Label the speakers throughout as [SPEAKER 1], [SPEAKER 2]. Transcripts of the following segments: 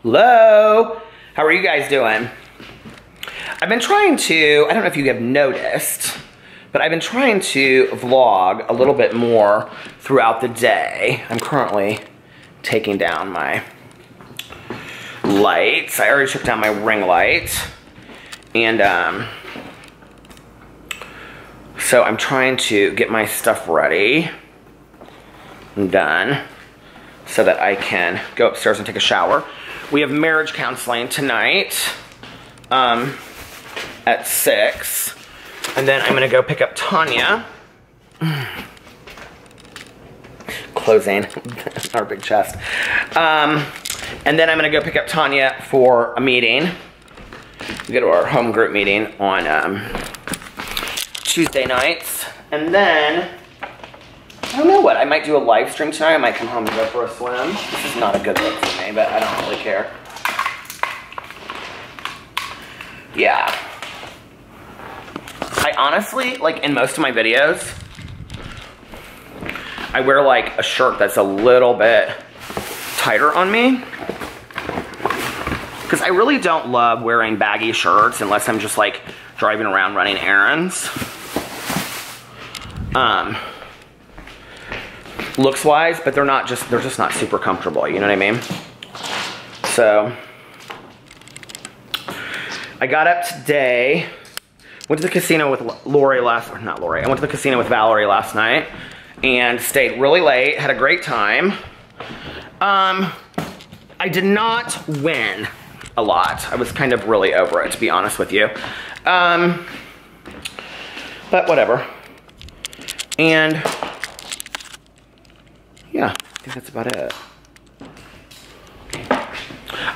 [SPEAKER 1] Hello? How are you guys doing? I've been trying to, I don't know if you have noticed, but I've been trying to vlog a little bit more throughout the day. I'm currently taking down my lights. I already took down my ring light. And so I'm trying to get my stuff ready and done so that I can go upstairs and take a shower. We have marriage counseling tonight at 6. And then I'm gonna go pick up Tanya. Closing our big chest. And then I'm gonna go pick up Tanya for a meeting. We go to our home group meeting on Tuesday nights. And then, I don't know what, I might do a live stream tonight. I might come home and go for a swim. This is not a good look for me, but I don't really care. Yeah. I honestly, like in most of my videos, I wear like a shirt that's a little bit tighter on me. Because I really don't love wearing baggy shirts unless I'm just like driving around running errands. Looks wise, but they're just not super comfortable, you know what I mean? So I got up today, went to the casino with Lori I went to the casino with Valerie last night and stayed really late, had a great time. I did not win a lot. I was kind of really over it, to be honest with you. But whatever. And yeah, I think that's about it.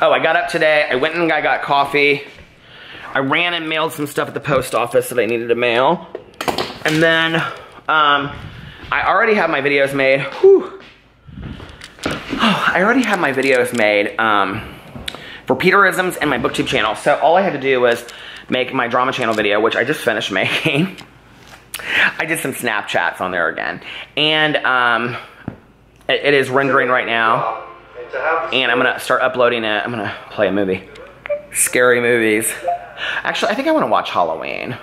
[SPEAKER 1] Oh, I got up today. I went and I got coffee. I ran and mailed some stuff at the post office that I needed to mail. And then I already have my videos made. Whew. Oh, I already have my videos made for Peterisms and my BookTube channel. So all I had to do was make my drama channel video, which I just finished making. I did some Snapchats on there again. And it is rendering right now. And I'm gonna start uploading it. I'm gonna play a movie. Scary movies. Actually, I think I wanna watch Halloween.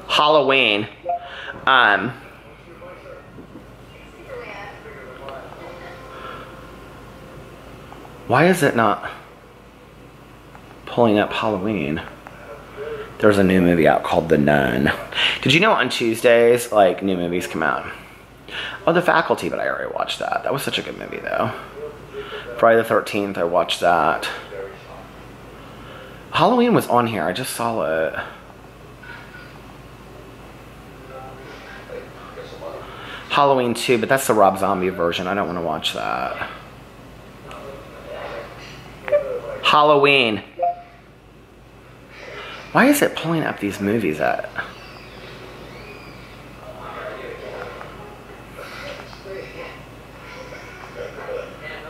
[SPEAKER 1] Halloween. Why is it not pulling up Halloween? There's a new movie out called The Nun. Did you know on Tuesdays, like, new movies come out? Oh, The Faculty, but I already watched that. That was such a good movie, though. Friday the 13th, I watched that. Halloween was on here. I just saw it. Halloween 2, but that's the Rob Zombie version. I don't want to watch that. Halloween. Why is it pulling up these movies at?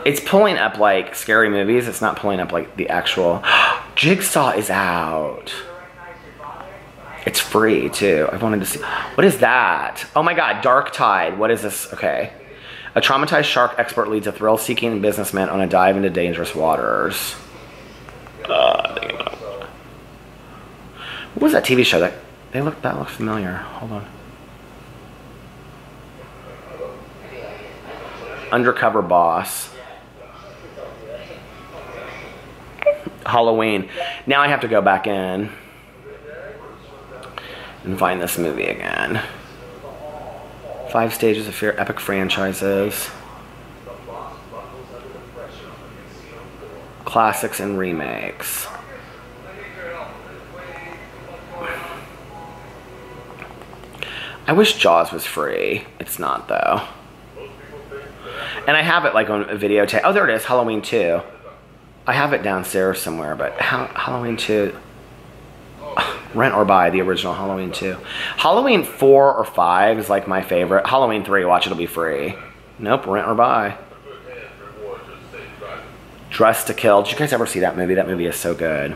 [SPEAKER 1] It's pulling up like scary movies. It's not pulling up like the actual. Jigsaw is out. It's free too. I wanted to see. What is that? Oh my God, Dark Tide. What is this? Okay. A traumatized shark expert leads a thrill-seeking businessman on a dive into dangerous waters. What was that TV show that looked familiar? Hold on. Undercover Boss. Halloween. Now I have to go back in and find this movie again. 5 Stages of Fear, epic franchises. Classics and remakes. I wish Jaws was free. It's not though. And I have it like on a videotape. Oh, there it is, Halloween 2. I have it downstairs somewhere, but Halloween 2. Rent or buy the original Halloween 2. Halloween 4 or 5 is like my favorite. Halloween 3, watch, it'll be free. Nope, rent or buy. Dress to Kill. Did you guys ever see that movie? That movie is so good.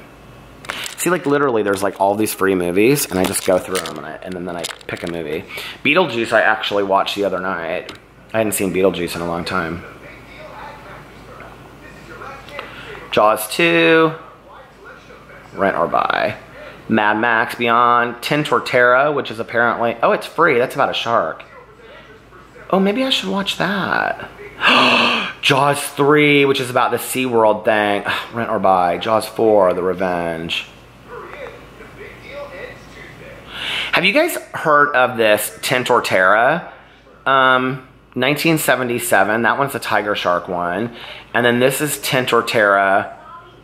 [SPEAKER 1] See, like literally there's like all these free movies and I just go through them and then I pick a movie. Beetlejuice I actually watched the other night. I hadn't seen Beetlejuice in a long time. Jaws 2, Rent or Buy. Mad Max Beyond, Tin Torterra, which is apparently, oh, it's free. That's about a shark. Oh, maybe I should watch that. Jaws 3, which is about the SeaWorld thing. Rent or Buy. Jaws 4, The Revenge. Have you guys heard of this Tin Torterra? 1977. That one's the tiger shark one. And then this is Tin Torterra,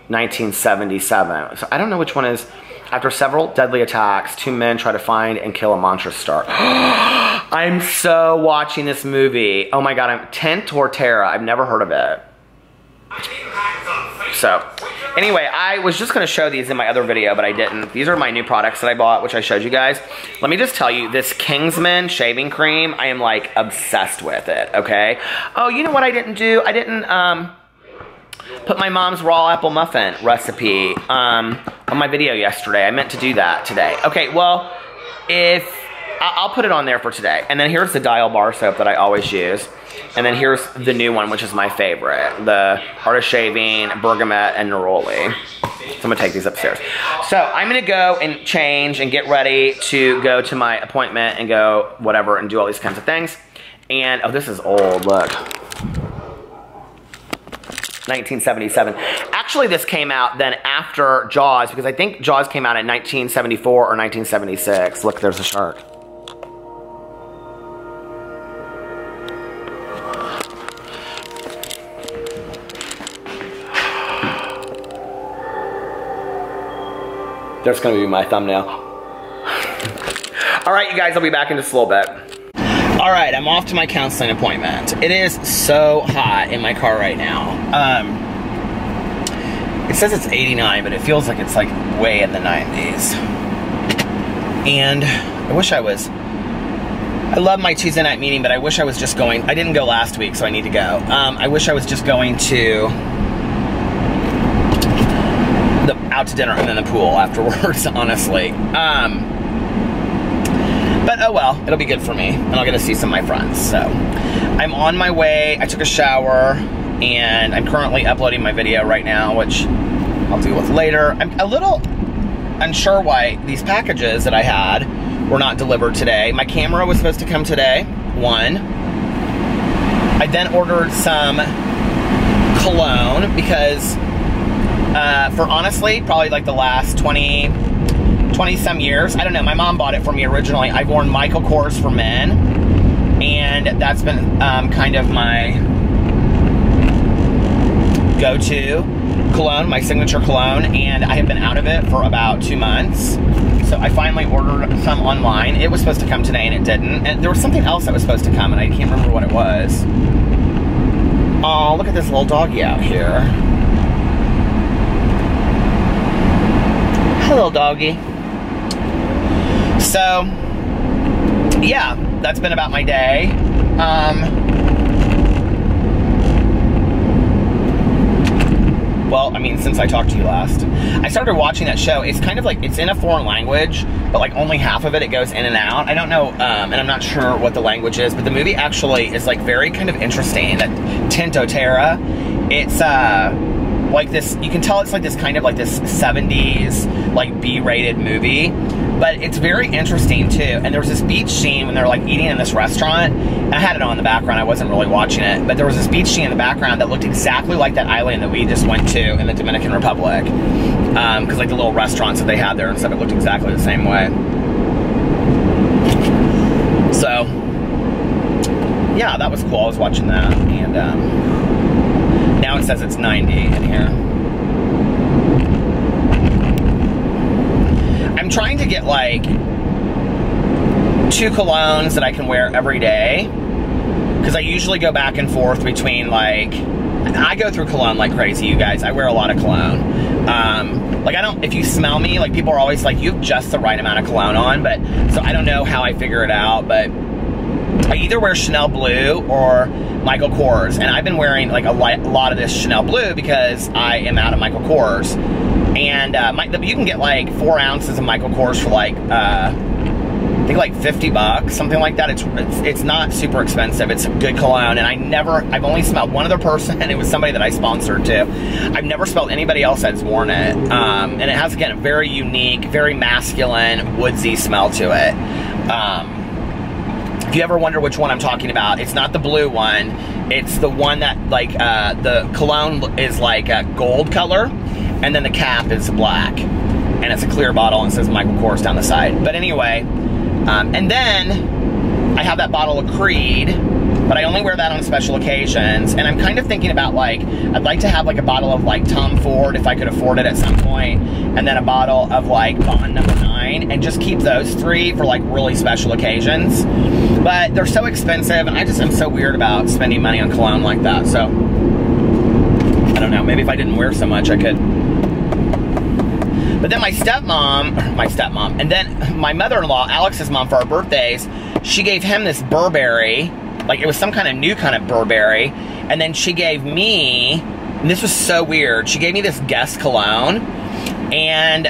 [SPEAKER 1] 1977. So I don't know which one is. After several deadly attacks, 2 men try to find and kill a monstrous shark. I'm so watching this movie. Oh my god, I'm Tin Torterra. I've never heard of it. So, anyway, I was just going to show these in my other video, but I didn't. These are my new products that I bought, which I showed you guys. Let me just tell you, this Kingsman shaving cream, I am like obsessed with it, okay? Oh, you know what I didn't do? I didn't put my mom's raw apple muffin recipe on my video yesterday. I meant to do that today. Okay, well, I'll put it on there for today. And then here's the Dial bar soap that I always use. And then here's the new one, which is my favorite. The Art of Shaving, Bergamot, and Neroli. So I'm gonna take these upstairs. So I'm gonna go and change and get ready to go to my appointment and go whatever and do all these kinds of things. And, oh, this is old, look. 1977. Actually, this came out then after Jaws, because I think Jaws came out in 1974 or 1976. Look, there's a shark. That's gonna be my thumbnail. All right, you guys, I'll be back in just a little bit. All right, I'm off to my counseling appointment. It is so hot in my car right now. It says it's 89, but it feels like it's like way in the 90s. And I wish I was, I love my Tuesday night meeting, but I wish I was just going, I didn't go last week, so I need to go. I wish I was just going to out to dinner and then the pool afterwards, honestly. But oh well, it'll be good for me, and I'll get to see some of my friends. So I'm on my way. I took a shower, and I'm currently uploading my video right now, which I'll deal with later. I'm a little unsure why these packages that I had were not delivered today. My camera was supposed to come today, one. I then ordered some cologne because for honestly, probably like the last 20 some years. I don't know, my mom bought it for me originally. I've worn Michael Kors for men, and that's been kind of my go-to cologne, my signature cologne, and I have been out of it for about 2 months. So I finally ordered some online. It was supposed to come today and it didn't. And there was something else that was supposed to come and I can't remember what it was. Oh, look at this little doggy out here. Hello, doggy. So, yeah, that's been about my day. Well, I mean, since I talked to you last. I started watching that show. It's kind of like, it's in a foreign language, but like only half of it goes in and out. I don't know, and I'm not sure what the language is, but the movie actually is like very kind of interesting. That Tin Torterra, it's like this, you can tell it's like this kind of like this 70s like B-rated movie, but it's very interesting too. And there was this beach scene when they're like eating in this restaurant, and I had it on in the background, I wasn't really watching it, but there was this beach scene in the background that looked exactly like that island that we just went to in the Dominican Republic, because like the little restaurants that they had there and stuff, it looked exactly the same way. So yeah, that was cool. I was watching that, and now it says it's 90 in here. I'm trying to get like 2 colognes that I can wear every day, because I usually go back and forth between like, I go through cologne like crazy, you guys. I wear a lot of cologne. Like I don't, if you smell me, like people are always like, you have just the right amount of cologne on, but, so I don't know how I figure it out, but I either wear Chanel Blue or Michael Kors, and I've been wearing like a lot of this Chanel Blue because I am out of Michael Kors. And you can get like 4 ounces of Michael Kors for like I think like 50 bucks, something like that. It's not super expensive. It's a good cologne, and I've only smelled one other person, and it was somebody that I sponsored too. I've never smelled anybody else that's worn it. And it has, again, a very unique, very masculine, woodsy smell to it. If you ever wonder which one I'm talking about, it's not the blue one. It's the one that, like, the cologne is like a gold color, and then the cap is black. And it's a clear bottle and it says Michael Kors down the side. But anyway, and then I have that bottle of Creed, but I only wear that on special occasions. And I'm kind of thinking about, like, I'd like to have like a bottle of like Tom Ford if I could afford it at some point, and then a bottle of like Monn No. 9, and just keep those 3 for like really special occasions. But they're so expensive, and I just am so weird about spending money on cologne like that. So I don't know, maybe if I didn't wear so much I could. But then my stepmom, and then my mother-in-law, Alex's mom, for our birthdays, she gave him this Burberry, like it was some kind of new kind of Burberry, and then she gave me, and this was so weird, she gave me this Guess cologne, and,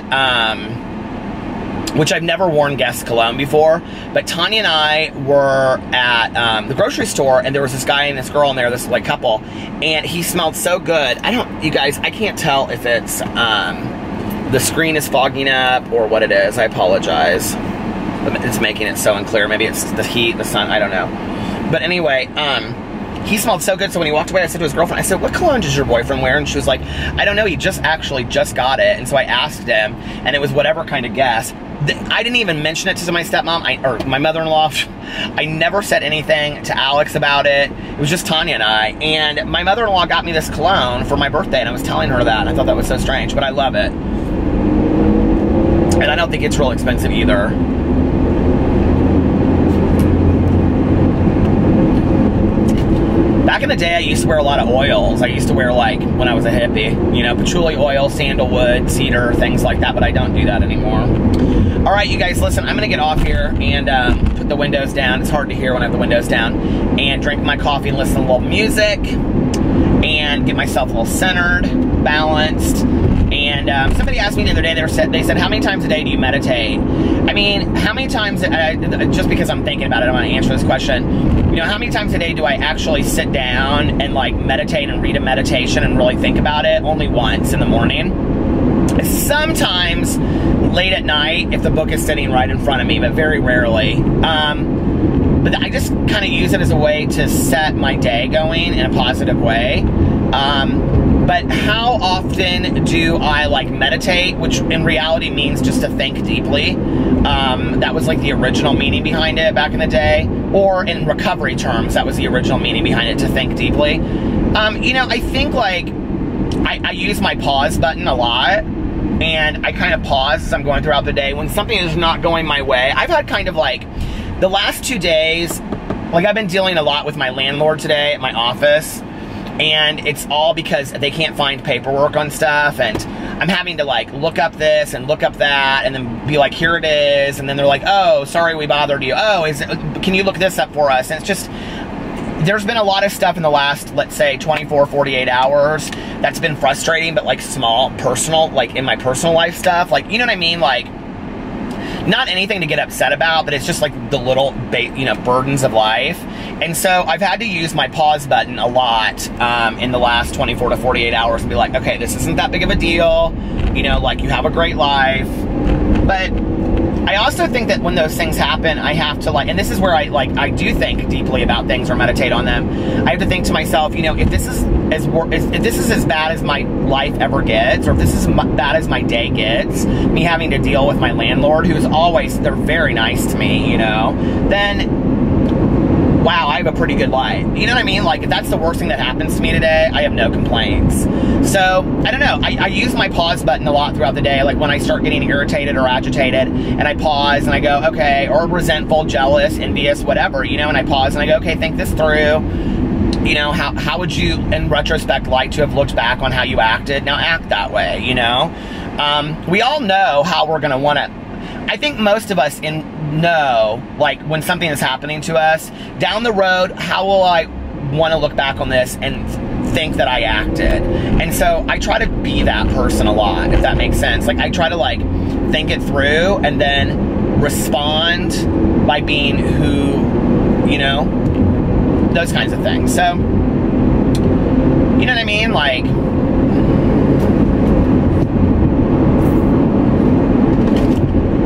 [SPEAKER 1] which I've never worn Guess cologne before, but Tanya and I were at the grocery store, and there was this guy and this girl in there, this like couple, and he smelled so good. You guys, I can't tell if it's, the screen is fogging up or what it is. I apologize. It's making it so unclear. Maybe it's the heat, the sun, I don't know. But anyway, he smelled so good, so when he walked away, I said to his girlfriend, I said, what cologne does your boyfriend wear? And she was like, I don't know, he just got it. And so I asked him, and it was whatever kind of Guess. I didn't even mention it to my stepmom, or my mother-in-law. I never said anything to Alex about it. It was just Tanya and I. And my mother-in-law got me this cologne for my birthday, and I was telling her that, and I thought that was so strange, but I love it. And I don't think it's real expensive either. Back in the day, I used to wear a lot of oils. I used to wear, like, when I was a hippie, you know, patchouli oil, sandalwood, cedar, things like that, but I don't do that anymore. All right, you guys, listen, I'm going to get off here and put the windows down. It's hard to hear when I have the windows down. And drink my coffee and listen to a little music and get myself a little centered, balanced. And somebody asked me the other day, they said, how many times a day do you meditate? I mean, how many times, just because I'm thinking about it, I want to answer this question. You know, how many times a day do I actually sit down and like meditate and read a meditation and really think about it? Only once, in the morning. Sometimes late at night if the book is sitting right in front of me, but very rarely. But I just kind of use it as a way to set my day going in a positive way. But how often do I like meditate, which in reality means just to think deeply. That was like the original meaning behind it back in the day. Or in recovery terms, that was the original meaning behind it, to think deeply. You know, I think like I use my pause button a lot. And I kind of pause as I'm going throughout the day. When something is not going my way, I've had kind of like the last 2 days, like I've been dealing a lot with my landlord today at my office. And it's all because they can't find paperwork on stuff, and I'm having to like look up this and look up that and then be like, here it is, and then they're like, oh, sorry we bothered you. Oh, can you look this up for us? And it's just, there's been a lot of stuff in the last, let's say, 24, 48 hours that's been frustrating, but like small, personal, like in my personal life stuff. Like, you know what I mean? Like, not anything to get upset about, but it's just like the little, you know, burdens of life. And so I've had to use my pause button a lot in the last 24 to 48 hours and be like, okay, this isn't that big of a deal. You know, like, you have a great life. But I also think that when those things happen, I have to like, and this is where I do think deeply about things or meditate on them. I have to think to myself, you know, if this is as bad as my life ever gets, or if this is as bad as my day gets, me having to deal with my landlord, who's always, they're very nice to me, you know, then wow, I have a pretty good life. You know what I mean? Like, if that's the worst thing that happens to me today, I have no complaints. So, I don't know. I use my pause button a lot throughout the day, like when I start getting irritated or agitated, and I pause and I go, okay, or resentful, jealous, envious, whatever, you know, and I pause and I go, okay, think this through. You know, how would you, in retrospect, like to have looked back on how you acted? Now act that way, you know? We all know how we're going to want to, I think most of us know, like, when something is happening to us, down the road, how will I want to look back on this and think that I acted? And so I try to be that person a lot, if that makes sense. Like, I try to, like, think it through and then respond by being who, you know, those kinds of things. So, you know what I mean? Like,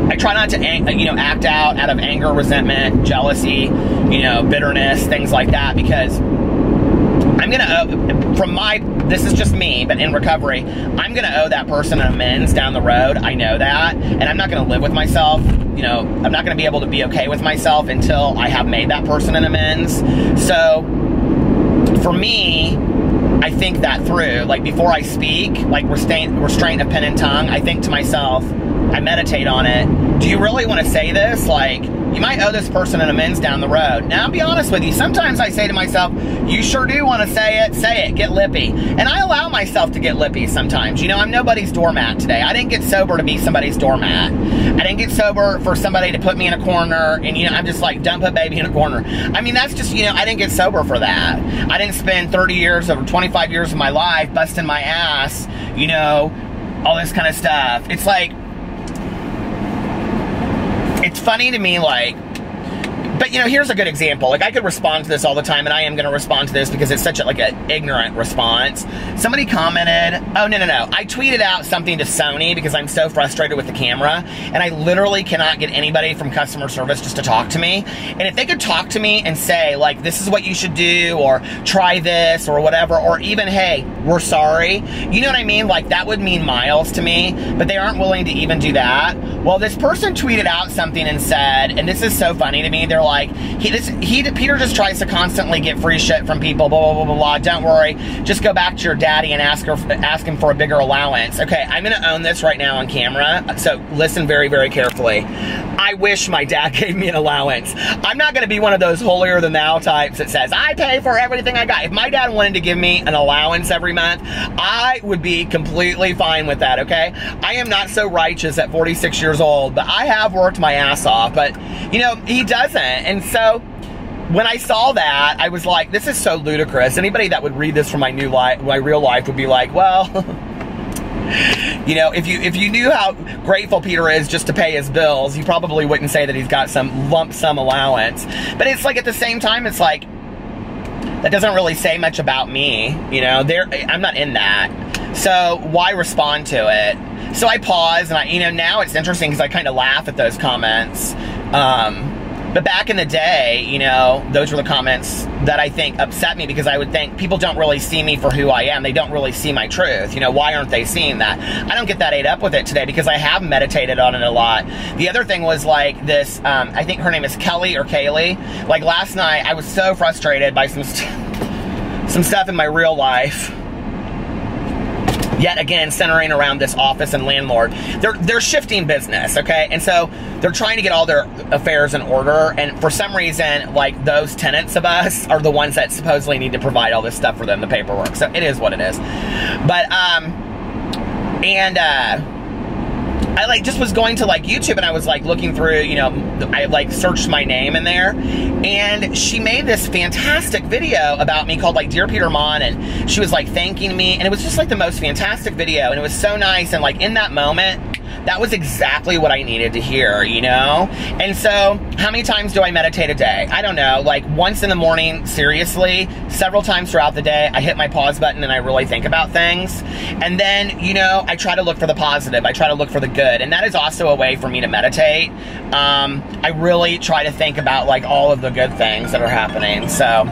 [SPEAKER 1] I try not to, you know, act out of anger, resentment, jealousy, you know, bitterness, things like that, because I'm gonna, from my, this is just me, but in recovery, I'm gonna owe that person an amends down the road. I know that, and I'm not gonna live with myself. You know, I'm not gonna be able to be okay with myself until I have made that person an amends. So, for me, I think that through. Like, before I speak, like restraint of pen and tongue, I think to myself, I meditate on it. Do you really want to say this? Like, you might owe this person an amends down the road. Now, I'll be honest with you. Sometimes I say to myself, you sure do want to say it, get lippy. And I allow myself to get lippy sometimes. You know, I'm nobody's doormat today. I didn't get sober to be somebody's doormat. I didn't get sober for somebody to put me in a corner and, you know, I'm just like, dump a baby in a corner. I mean, that's just, you know, I didn't get sober for that. I didn't spend 30 years or 25 years of my life busting my ass, you know, all this kind of stuff. It's like, it's funny to me, like, but, you know, here's a good example. Like, I could respond to this all the time, and I am going to respond to this because it's such a, like, an ignorant response. Somebody commented, oh, no. I tweeted out something to Sony because I'm so frustrated with the camera, and I literally cannot get anybody from customer service just to talk to me. And if they could talk to me and say, like, this is what you should do, or try this, or whatever, or even, hey, we're sorry, you know what I mean? Like, that would mean miles to me, but they aren't willing to even do that. Well, this person tweeted out something and said, and this is so funny to me, they're like, Peter just tries to constantly get free shit from people, blah, blah, blah, blah, blah. Don't worry. Just go back to your daddy and ask him for a bigger allowance. Okay, I'm going to own this right now on camera, so listen very, very carefully. I wish my dad gave me an allowance. I'm not going to be one of those holier-than-thou types that says, I pay for everything I got. If my dad wanted to give me an allowance every month, I would be completely fine with that, okay? I am not so righteous at 46 years old, but I have worked my ass off, but, you know, he doesn't. And so, when I saw that, I was like, this is so ludicrous. Anybody that would read this from my real life would be like, well, you know, if you knew how grateful Peter is just to pay his bills, you probably wouldn't say that he's got some lump sum allowance. But it's like, at the same time, it's like, that doesn't really say much about me, you know, I'm not in that. So why respond to it? So I pause, and you know, now it's interesting because I kind of laugh at those comments. But back in the day, you know, those were the comments that I think upset me, because I would think people don't really see me for who I am. They don't really see my truth. You know, why aren't they seeing that? I don't get that ate up with it today because I have meditated on it a lot. The other thing was like this, I think her name is Kelly or Kaylee. Like last night, I was so frustrated by some stuff in my real life. Yet again, centering around this office and landlord. They're shifting business, okay? And so they're trying to get all their affairs in order, and for some reason, like, those tenants of us are the ones that supposedly need to provide all this stuff for them, the paperwork. So it is what it is. But, I like just was going to like YouTube, and I was like looking through, you know, I like searched my name in there, and she made this fantastic video about me called like Dear Peter Monn, and she was like thanking me, and it was just like the most fantastic video, and it was so nice, and like in that moment, that was exactly what I needed to hear, you know? And so, how many times do I meditate a day? I don't know, like once in the morning, seriously, several times throughout the day, I hit my pause button and I really think about things. And then, you know, I try to look for the positive, I try to look for the good, and that is also a way for me to meditate. I really try to think about like all of the good things that are happening. So,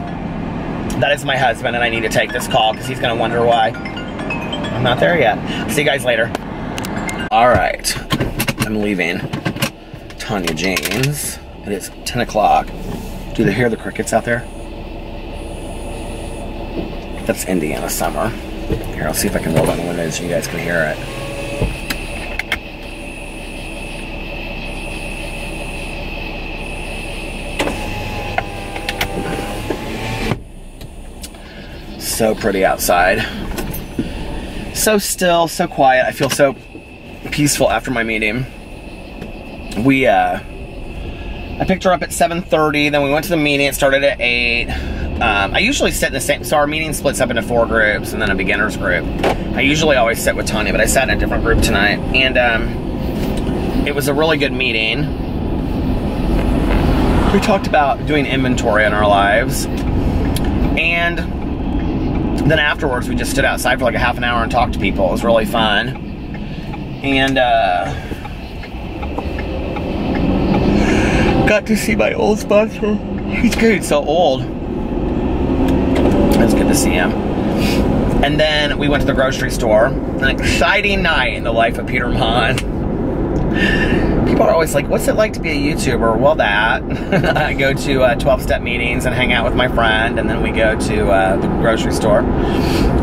[SPEAKER 1] that is my husband, and I need to take this call because he's gonna wonder why I'm not there yet. See you guys later. All right, I'm leaving Tanya Jane's. It is 10 o'clock. Do they hear the crickets out there? That's Indiana summer. Here, I'll see if I can roll down the windows so you guys can hear it. So pretty outside. So still, so quiet. I feel so peaceful after my meeting. I picked her up at 7:30, then we went to the meeting. It started at 8. I usually sit in the same, so our meeting splits up into 4 groups and then a beginner's group. I usually always sit with Tanya, but I sat in a different group tonight, and it was a really good meeting. we talked about doing inventory in our lives. And then afterwards, we just stood outside for like a half an hour and talked to people. It was really fun. And got to see my old sponsor. He's good, so old. It was good to see him. And then we went to the grocery store. An exciting night in the life of Peter Monn. People are always like, what's it like to be a YouTuber? Well, that. I go to 12-step meetings and hang out with my friend, and then we go to the grocery store.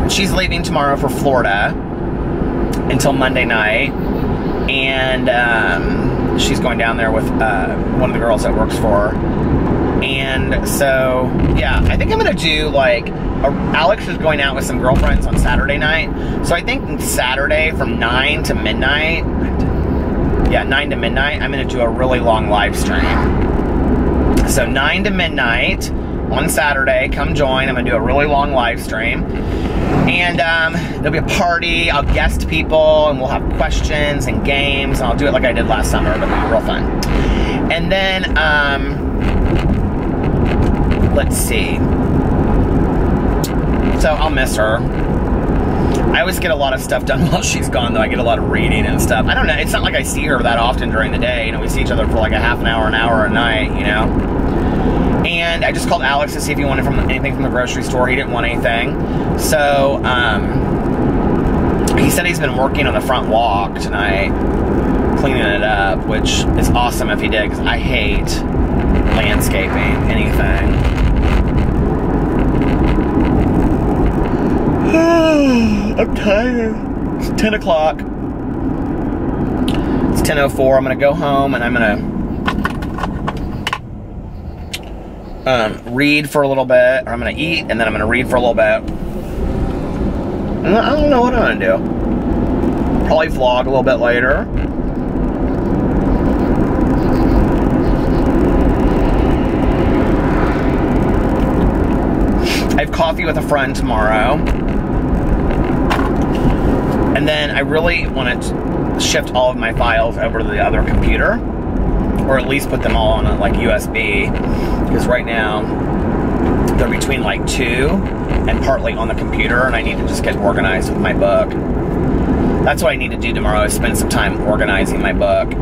[SPEAKER 1] She's leaving tomorrow for Florida until Monday night, and she's going down there with one of the girls that works for her. And so, yeah, I think I'm going to do, like, Alex is going out with some girlfriends on Saturday night. So I think Saturday from 9 to midnight, yeah, 9 to midnight, I'm going to do a really long live stream. So 9 to midnight on Saturday, come join. I'm going to do a really long live stream. And there'll be a party, I'll guest people, and we'll have questions and games, and I'll do it like I did last summer, but it'll be real fun. And then, let's see. So I'll miss her. I always get a lot of stuff done while she's gone, though. I get a lot of reading and stuff. I don't know, it's not like I see her that often during the day. You know, we see each other for like a half an hour a night, you know? And I just called Alex to see if he wanted anything from the grocery store. He didn't want anything. So, he said he's been working on the front walk tonight, cleaning it up, which is awesome if he did, because I hate landscaping, anything. I'm tired. It's 10 o'clock. It's 10:04. I'm going to go home and I'm going to read for a little bit. Or I'm going to eat and then I'm going to read for a little bit. And I don't know what I'm going to do. Probably vlog a little bit later. I have coffee with a friend tomorrow. And then I really want to shift all of my files over to the other computer, or at least put them all on a, like, USB, because right now they're between like 2 and partly on the computer, and I need to just get organized with my book. That's what I need to do tomorrow, is spend some time organizing my book.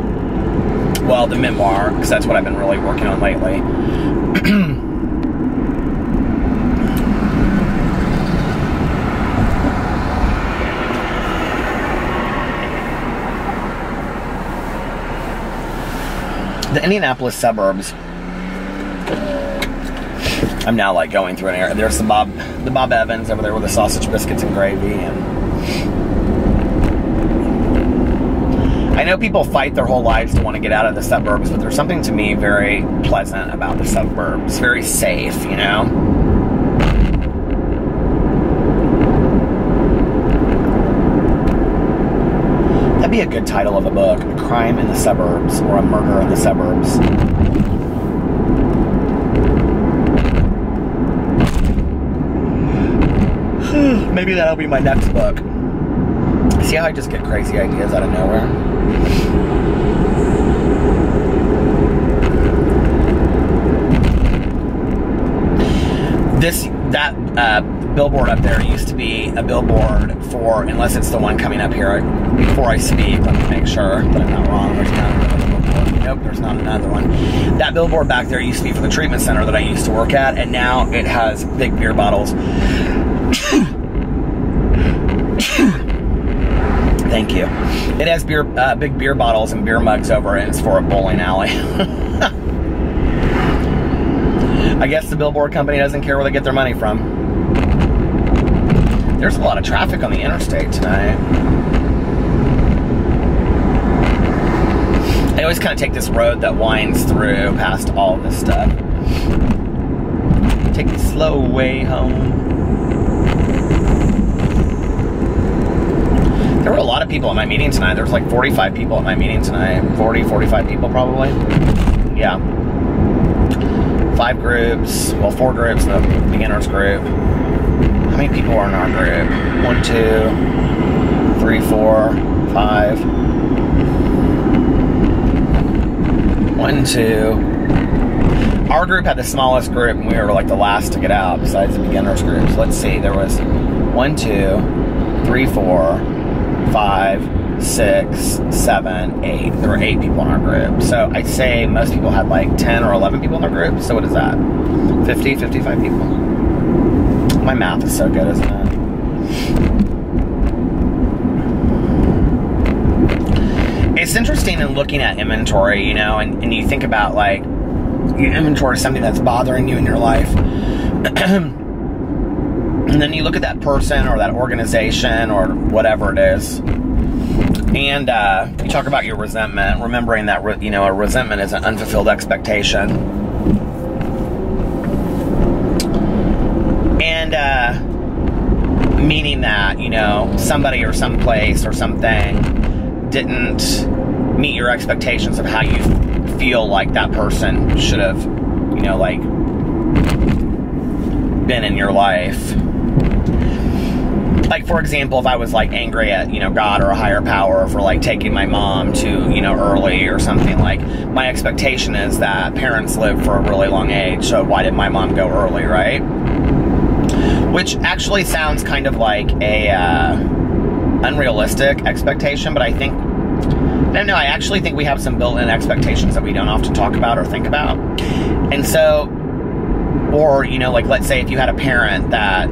[SPEAKER 1] Well, the memoir, because that's what I've been really working on lately. The Indianapolis suburbs, I'm now like going through an area. There's the Bob Evans over there with the sausage biscuits and gravy, and I know people fight their whole lives to want to get out of the suburbs, but there's something to me very pleasant about the suburbs. Very safe, you know? That'd be a good title of a book. A Crime in the Suburbs, or A Murder in the Suburbs. Maybe that'll be my next book. See how I just get crazy ideas out of nowhere? That billboard up there used to be a billboard for, unless it's the one coming up here, before I speak, let me make sure that I'm not wrong. There's not another billboard. Nope, there's not another one. That billboard back there used to be for the treatment center that I used to work at, and now it has big beer bottles. Thank you. It has big beer bottles and beer mugs over it, and it's for a bowling alley. I guess the billboard company doesn't care where they get their money from. There's a lot of traffic on the interstate tonight. I always kind of take this road that winds through past all this stuff. Take the slow way home. There were a lot of people at my meeting tonight. There was like 45 people at my meeting tonight. 40, 45 people probably. Yeah. 5 groups. Well, 4 groups in the beginner's group. How many people are in our group? 1, 2, 3, 4, 5. 1, 2. Our group had the smallest group, and we were like the last to get out besides the beginners group. So let's see, there was 1, 2, 3, 4, 5, 6, 7, 8. There were 8 people in our group. So I'd say most people had like 10 or 11 people in their group. So what is that? 50, 55 people. My math is so good, isn't it? It's interesting in looking at inventory, you know, and you think about like, you inventory something that's bothering you in your life. And then you look at that person or that organization or whatever it is, and you talk about your resentment, remembering that, you know, a resentment is an unfulfilled expectation. And meaning that, you know, somebody or someplace or something didn't meet your expectations of how you feel like that person should have, you know, like, been in your life. Like, for example, if I was like angry at, you know, God or a higher power for like taking my mom to, you know, early or something, like, my expectation is that parents live for a really long age, so why did my mom go early, right? Which actually sounds kind of like a unrealistic expectation, but I think, no, I actually think we have some built-in expectations that we don't often talk about or think about. And so, or, you know, like, let's say if you had a parent that,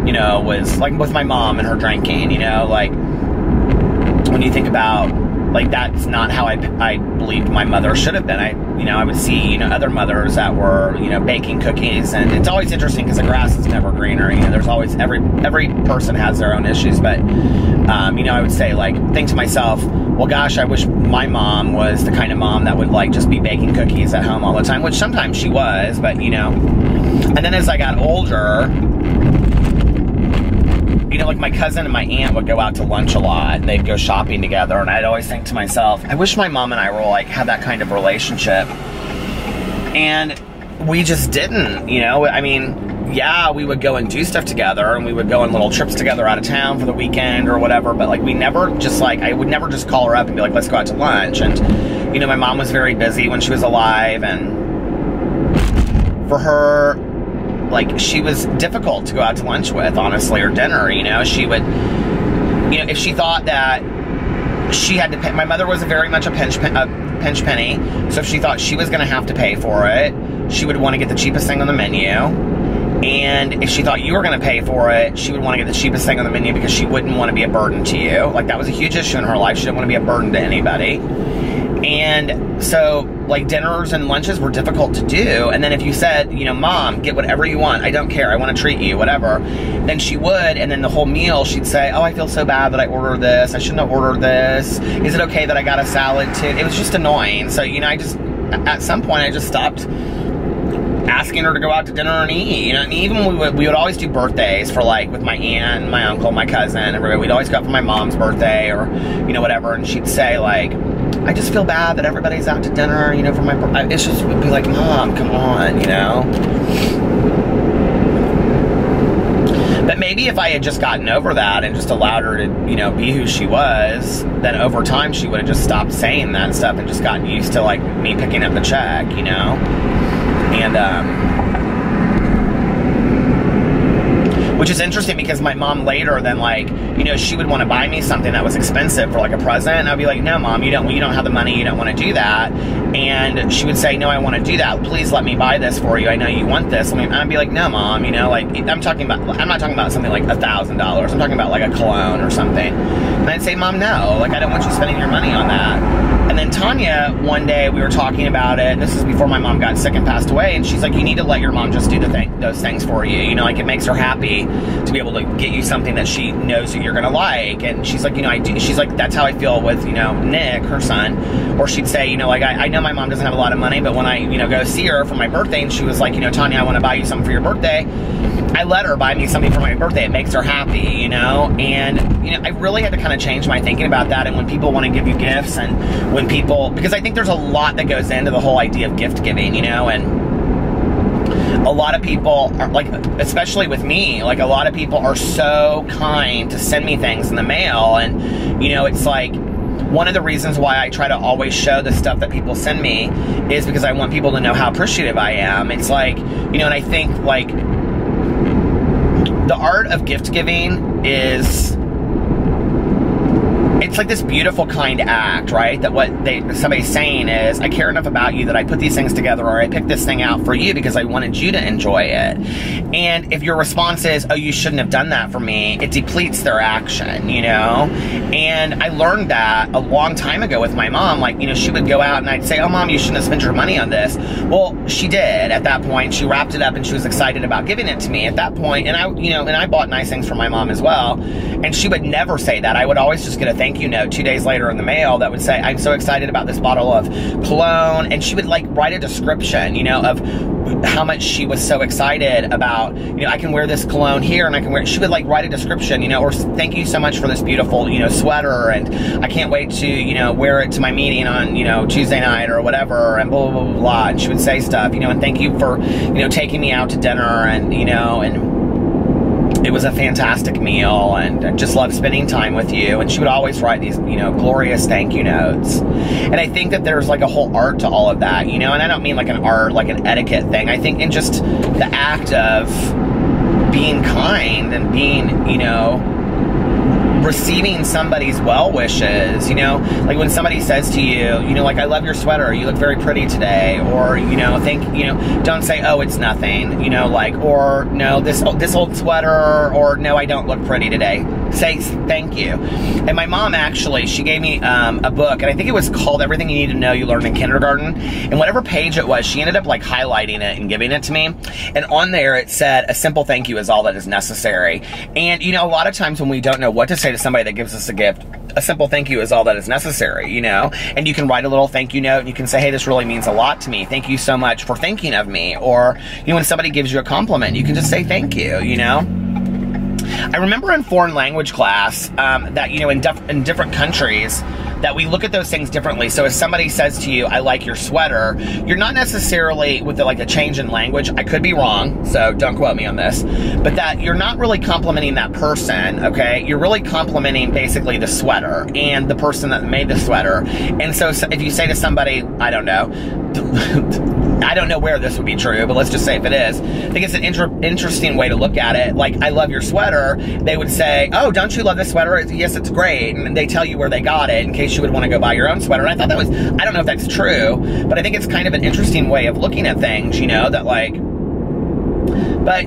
[SPEAKER 1] you know, was like with my mom and her drinking, you know, like, when you think about, like, that's not how I believed my mother should have been. I would see, you know, other mothers that were, you know, baking cookies, and it's always interesting because the grass is never greener. You know, there's always, every person has their own issues, but, you know, I would say, like, think to myself, well, gosh, I wish my mom was the kind of mom that would, like, just be baking cookies at home all the time, which sometimes she was, but, you know, and then as I got older, you know, like, my cousin and my aunt would go out to lunch a lot, and they'd go shopping together, and I'd always think to myself, I wish my mom and I were, like, had that kind of relationship, and we just didn't, you know. I mean, yeah, we would go and do stuff together, and we would go on little trips together out of town for the weekend or whatever, but, like, we never just, like, I would never just call her up and be like, let's go out to lunch. And, you know, my mom was very busy when she was alive, and for her, like, she was difficult to go out to lunch with, honestly, or dinner, you know. She would, you know, if she thought that she had to pay, my mother was very much a pinch penny, so if she thought she was going to have to pay for it, she would want to get the cheapest thing on the menu. And if she thought you were going to pay for it, she would want to get the cheapest thing on the menu because she wouldn't want to be a burden to you. Like, that was a huge issue in her life. She didn't want to be a burden to anybody. And so, like, dinners and lunches were difficult to do. And then if you said, you know, Mom, get whatever you want, I don't care, I want to treat you, whatever, then she would, and then the whole meal she'd say, oh, I feel so bad that I ordered this, I shouldn't have ordered this, is it okay that I got a salad too? It was just annoying. So, you know, I just, at some point, I just stopped asking her to go out to dinner and eat, you know. And even we would always do birthdays for, like, with my aunt, my uncle, my cousin, everybody. We'd always go out for my mom's birthday or, you know, whatever, and she'd say, like, I just feel bad that everybody's out to dinner, you know, for my birthday. It's just, would be like, Mom, come on, you know. But maybe if I had just gotten over that and just allowed her to, you know, be who she was, then over time she would have just stopped saying that stuff and just gotten used to, like, me picking up the check, you know. And, which is interesting because my mom later then, like, you know, she would want to buy me something that was expensive for, like, a present, and I'd be like, no, Mom, you don't have the money, you don't want to do that. And she would say, no, I want to do that, please let me buy this for you, I know you want this. And I'd be like, no, Mom, you know, like, I'm not talking about something like $1,000, I'm talking about, like, a cologne or something. And I'd say, Mom, no, like, I don't want you spending your money on that. And then Tanya, one day, we were talking about it, this is before my mom got sick and passed away, and she's like, you need to let your mom just do those things for you, you know, like, it makes her happy to be able to get you something that she knows that you're gonna like. And she's like, you know, she's like, that's how I feel with, you know, Nick, her son. Or she'd say, you know, like, I know my mom doesn't have a lot of money, but when I, you know, go see her for my birthday, and she was like, you know, Tanya, I want to buy you something for your birthday, I let her buy me something for my birthday. It makes her happy, you know. And, you know, I really had to kind of change my thinking about that. And when people want to give you gifts, and when people, because I think there's a lot that goes into the whole idea of gift giving, you know, and a lot of people are, like, especially with me, like, a lot of people are so kind to send me things in the mail, and, you know, it's like, one of the reasons why I try to always show the stuff that people send me is because I want people to know how appreciative I am. It's like, you know, and I think like the art of gift giving is, it's like this beautiful kind act, right? That what somebody's saying is, I care enough about you that I put these things together, or I picked this thing out for you because I wanted you to enjoy it. And if your response is, oh, you shouldn't have done that for me, it depletes their action, you know? And I learned that a long time ago with my mom. Like, you know, she would go out and I'd say, oh, Mom, you shouldn't have spent your money on this. Well, she did at that point. She wrapped it up and she was excited about giving it to me at that point. And I, you know, and I bought nice things for my mom as well. And she would never say that. I would always just get a thank you note 2 days later in the mail that would say, I'm so excited about this bottle of cologne. And she would like write a description, you know, of how much she was so excited about, you know, I can wear this cologne here and I can wear it. She would like write a description, you know, or thank you so much for this beautiful, you know, sweater, and I can't wait to, you know, wear it to my meeting on, you know, Tuesday night or whatever, and blah, blah, blah, blah. And she would say stuff, you know, and thank you for, you know, taking me out to dinner, and, you know, and it was a fantastic meal, and I just love spending time with you. And she would always write these, you know, glorious thank you notes. And I think that there's like a whole art to all of that, you know, and I don't mean like an art, like an etiquette thing. I think in just the act of being kind and being, you know, receiving somebody's well wishes, you know, like when somebody says to you, you know, like, I love your sweater, you look very pretty today, or, you know, don't say, oh, it's nothing, you know, like, or no, this old sweater, or no, I don't look pretty today. Say thank you. And my mom actually, she gave me a book, and I think it was called Everything You Need to Know You Learned in Kindergarten. And whatever page it was, she ended up like highlighting it and giving it to me. And on there it said, a simple thank you is all that is necessary. And you know, a lot of times when we don't know what to say to somebody that gives us a gift, a simple thank you is all that is necessary, you know? And you can write a little thank you note, and you can say, hey, this really means a lot to me. Thank you so much for thinking of me. Or, you know, when somebody gives you a compliment, you can just say thank you, you know? I remember in foreign language class that, you know, in different countries, that we look at those things differently. So if somebody says to you, I like your sweater, you're not necessarily, with the change in language, I could be wrong, so don't quote me on this, but that you're not really complimenting that person, okay? You're really complimenting basically the sweater and the person that made the sweater. And so if you say to somebody, I don't know, I don't know where this would be true, but let's just say if it is, I think it's an interesting way to look at it. Like, I love your sweater, they would say, oh, don't you love this sweater? Yes, it's great. And they tell you where they got it in case you would want to go buy your own sweater. And I thought that was, I don't know if that's true, but I think it's kind of an interesting way of looking at things, you know, that like, but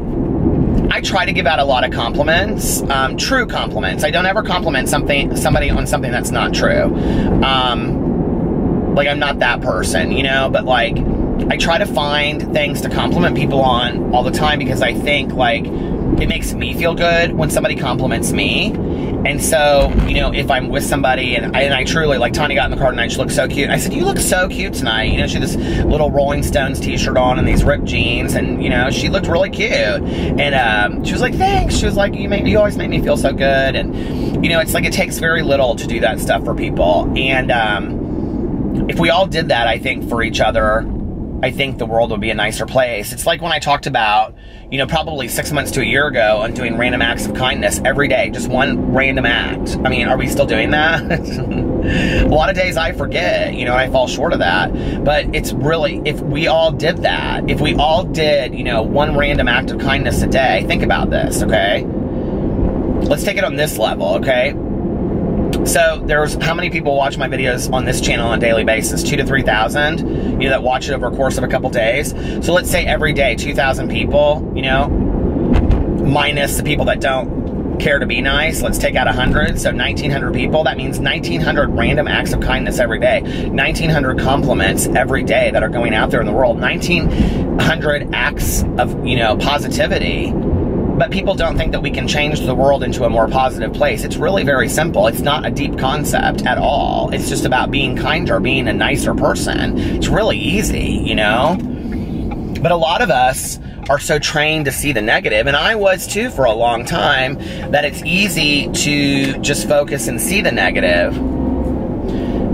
[SPEAKER 1] I try to give out a lot of compliments, true compliments. I don't ever compliment somebody on something that's not true. Like, I'm not that person, you know, but like, I try to find things to compliment people on all the time, because I think like it makes me feel good when somebody compliments me. And so, you know, if I'm with somebody and I truly, like, Tanya got in the car tonight, she looked so cute. I said, you look so cute tonight. You know, she had this little Rolling Stones t-shirt on and these ripped jeans, and, you know, she looked really cute. And she was like, thanks. She was like, you always make me feel so good. And, you know, it's like it takes very little to do that stuff for people. And if we all did that, I think, for each other, I think the world would be a nicer place. It's like when I talked about, you know, probably 6 months to a year ago, on doing random acts of kindness every day, just one random act. I mean, are we still doing that? A lot of days I forget, you know, I fall short of that. But it's really, if we all did that, if we all did, you know, one random act of kindness a day, think about this, okay? Let's take it on this level, okay? So there's, how many people watch my videos on this channel on a daily basis? 2,000 to 3,000, you know, that watch it over a course of a couple days. So let's say every day, 2,000 people, you know, minus the people that don't care to be nice. Let's take out 100, so 1,900 people. That means 1,900 random acts of kindness every day. 1,900 compliments every day that are going out there in the world. 1,900 acts of, you know, positivity. But people don't think that we can change the world into a more positive place. It's really very simple. It's not a deep concept at all. It's just about being kinder, being a nicer person. It's really easy, you know? But a lot of us are so trained to see the negative, and I was too for a long time, that it's easy to just focus and see the negative.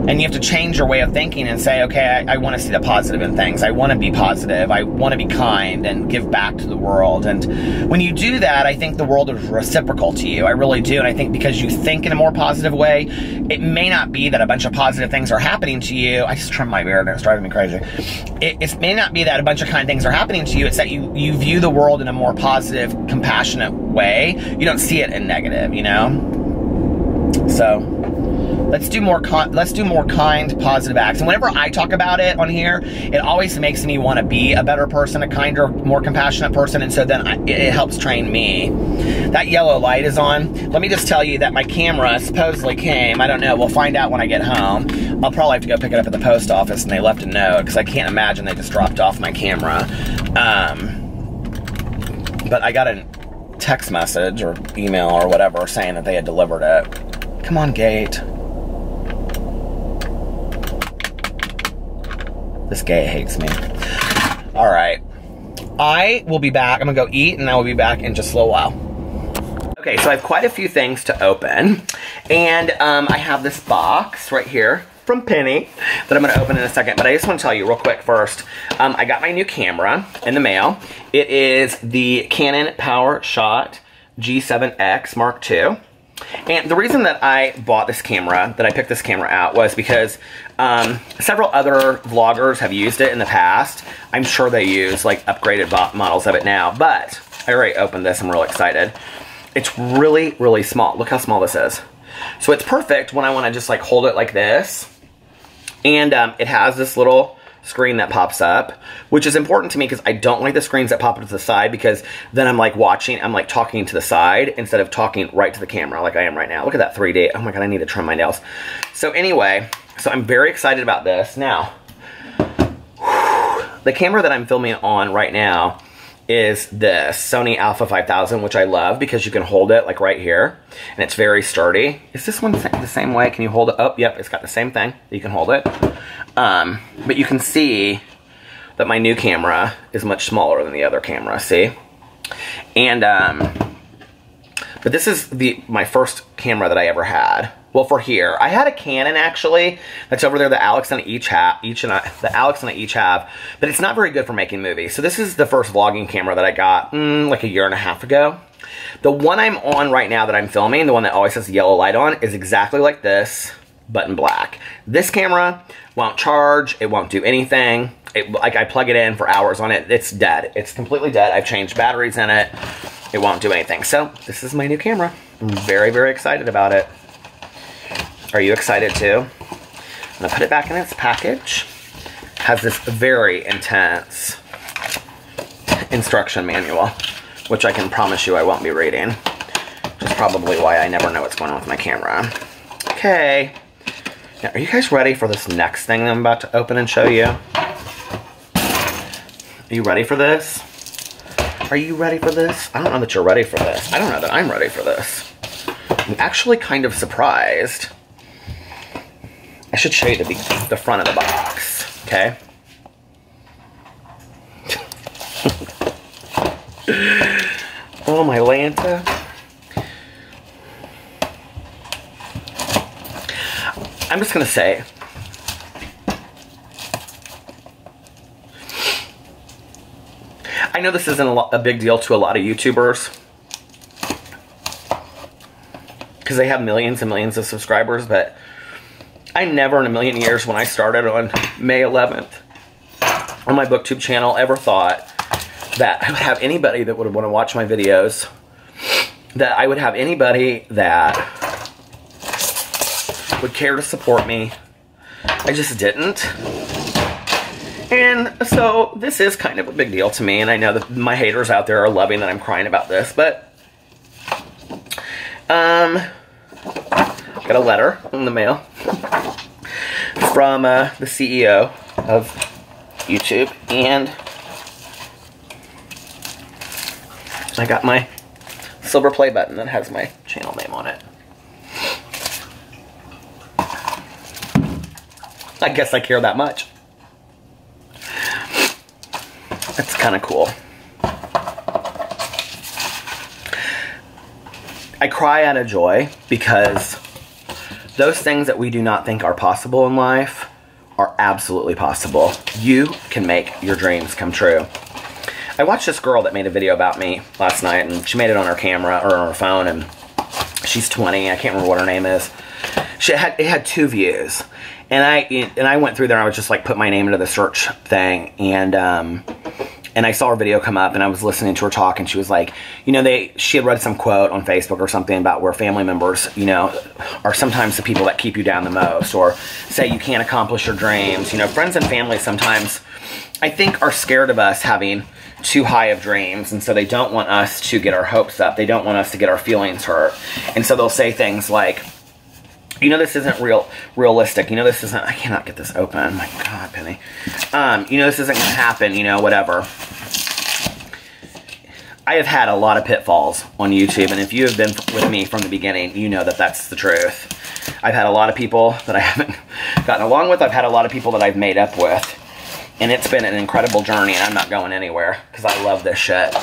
[SPEAKER 1] And you have to change your way of thinking and say, okay, I want to see the positive in things. I want to be positive. I want to be kind and give back to the world. And when you do that, I think the world is reciprocal to you. I really do. And I think because you think in a more positive way, it may not be that a bunch of positive things are happening to you. I just trimmed my beard and it's driving me crazy. It may not be that a bunch of kind things are happening to you. It's that you view the world in a more positive, compassionate way. You don't see it in negative, you know? So let's do more kind, positive acts. And whenever I talk about it on here, it always makes me want to be a better person, a kinder, more compassionate person. And so then it helps train me. That yellow light is on. Let me just tell you that my camera supposedly came. I don't know. We'll find out when I get home. I'll probably have to go pick it up at the post office, and they left a note because I can't imagine they just dropped off my camera. But I got a text message or email or whatever saying that they had delivered it. Come on, gate. This gay hates me. All right. I will be back. I'm gonna go eat and I will be back in just a little while. Okay, so I have quite a few things to open. And I have this box right here from Penny that I'm gonna open in a second. But I just wanna tell you real quick first. I got my new camera in the mail. It is the Canon PowerShot G7X Mark II. And the reason that I bought this camera, that I picked this camera out, was because several other vloggers have used it in the past. I'm sure they use like upgraded models of it now, but I already opened this. I'm really excited. It's really, really small. Look how small this is. So it's perfect when I want to just like hold it like this. And it has this little screen that pops up, which is important to me because I don't like the screens that pop up to the side, because then I'm like I'm like talking to the side instead of talking right to the camera like I am right now. Look at that 3D. Oh my God, I need to trim my nails. So anyway, so I'm very excited about this. Now, the camera that I'm filming on right now is this Sony Alpha 5000, which I love because you can hold it like right here and it's very sturdy. Is this one the same way? Can you hold it? Oh, yep, it's got the same thing. You can hold it. But you can see that my new camera is much smaller than the other camera, see? And, but this is my first camera that I ever had. Well, for here, I had a Canon actually. That's over there. The Alex and I each have, but it's not very good for making movies. So this is the first vlogging camera that I got like a year and a half ago. The one I'm on right now that I'm filming, the one that always has the yellow light on, is exactly like this, but in black. This camera won't charge. It won't do anything. Like I plug it in for hours on it. It's dead. It's completely dead. I've changed batteries in it. It won't do anything. So this is my new camera. I'm very, very excited about it. Are you excited too? I'm gonna put it back in its package. Has this very intense instruction manual, which I can promise you I won't be reading. Which is probably why I never know what's going on with my camera. Okay. Now, are you guys ready for this next thing I'm about to open and show you? Are you ready for this? Are you ready for this? I don't know that you're ready for this. I don't know that I'm ready for this. I'm actually kind of surprised. I should show you the front of the box, okay? Oh, my Lanta. I'm just gonna say, I know this isn't a big deal to a lot of YouTubers because they have millions and millions of subscribers, but I never in a million years when I started on May 11th on my BookTube channel ever thought that I would have anybody that would want to watch my videos, that I would have anybody that would care to support me. I just didn't. And so this is kind of a big deal to me, and I know that my haters out there are loving that I'm crying about this, but got a letter in the mail from the CEO of YouTube, and I got my silver play button that has my channel name on it. I guess I care that much. That's kind of cool. I cry out of joy because those things that we do not think are possible in life are absolutely possible. You can make your dreams come true. I watched this girl that made a video about me last night, and she made it on her camera or on her phone, and she's 20. I can't remember what her name is. It had 2 views, and I went through there, and I was just like put my name into the search thing, and I saw her video come up, and I was listening to her talk, and she was like, you know, she had read some quote on Facebook or something about where family members, you know, are sometimes the people that keep you down the most, or say you can't accomplish your dreams. You know, friends and family sometimes, I think, are scared of us having too high of dreams, and so they don't want us to get our hopes up. They don't want us to get our feelings hurt, and so they'll say things like, you know, this isn't realistic. You know, this isn't, I cannot get this open. My God, Penny. You know, this isn't going to happen, you know, whatever. I have had a lot of pitfalls on YouTube, and if you have been with me from the beginning, you know that that's the truth. I've had a lot of people that I haven't gotten along with. I've had a lot of people that I've made up with. And it's been an incredible journey, and I'm not going anywhere because I love this shit.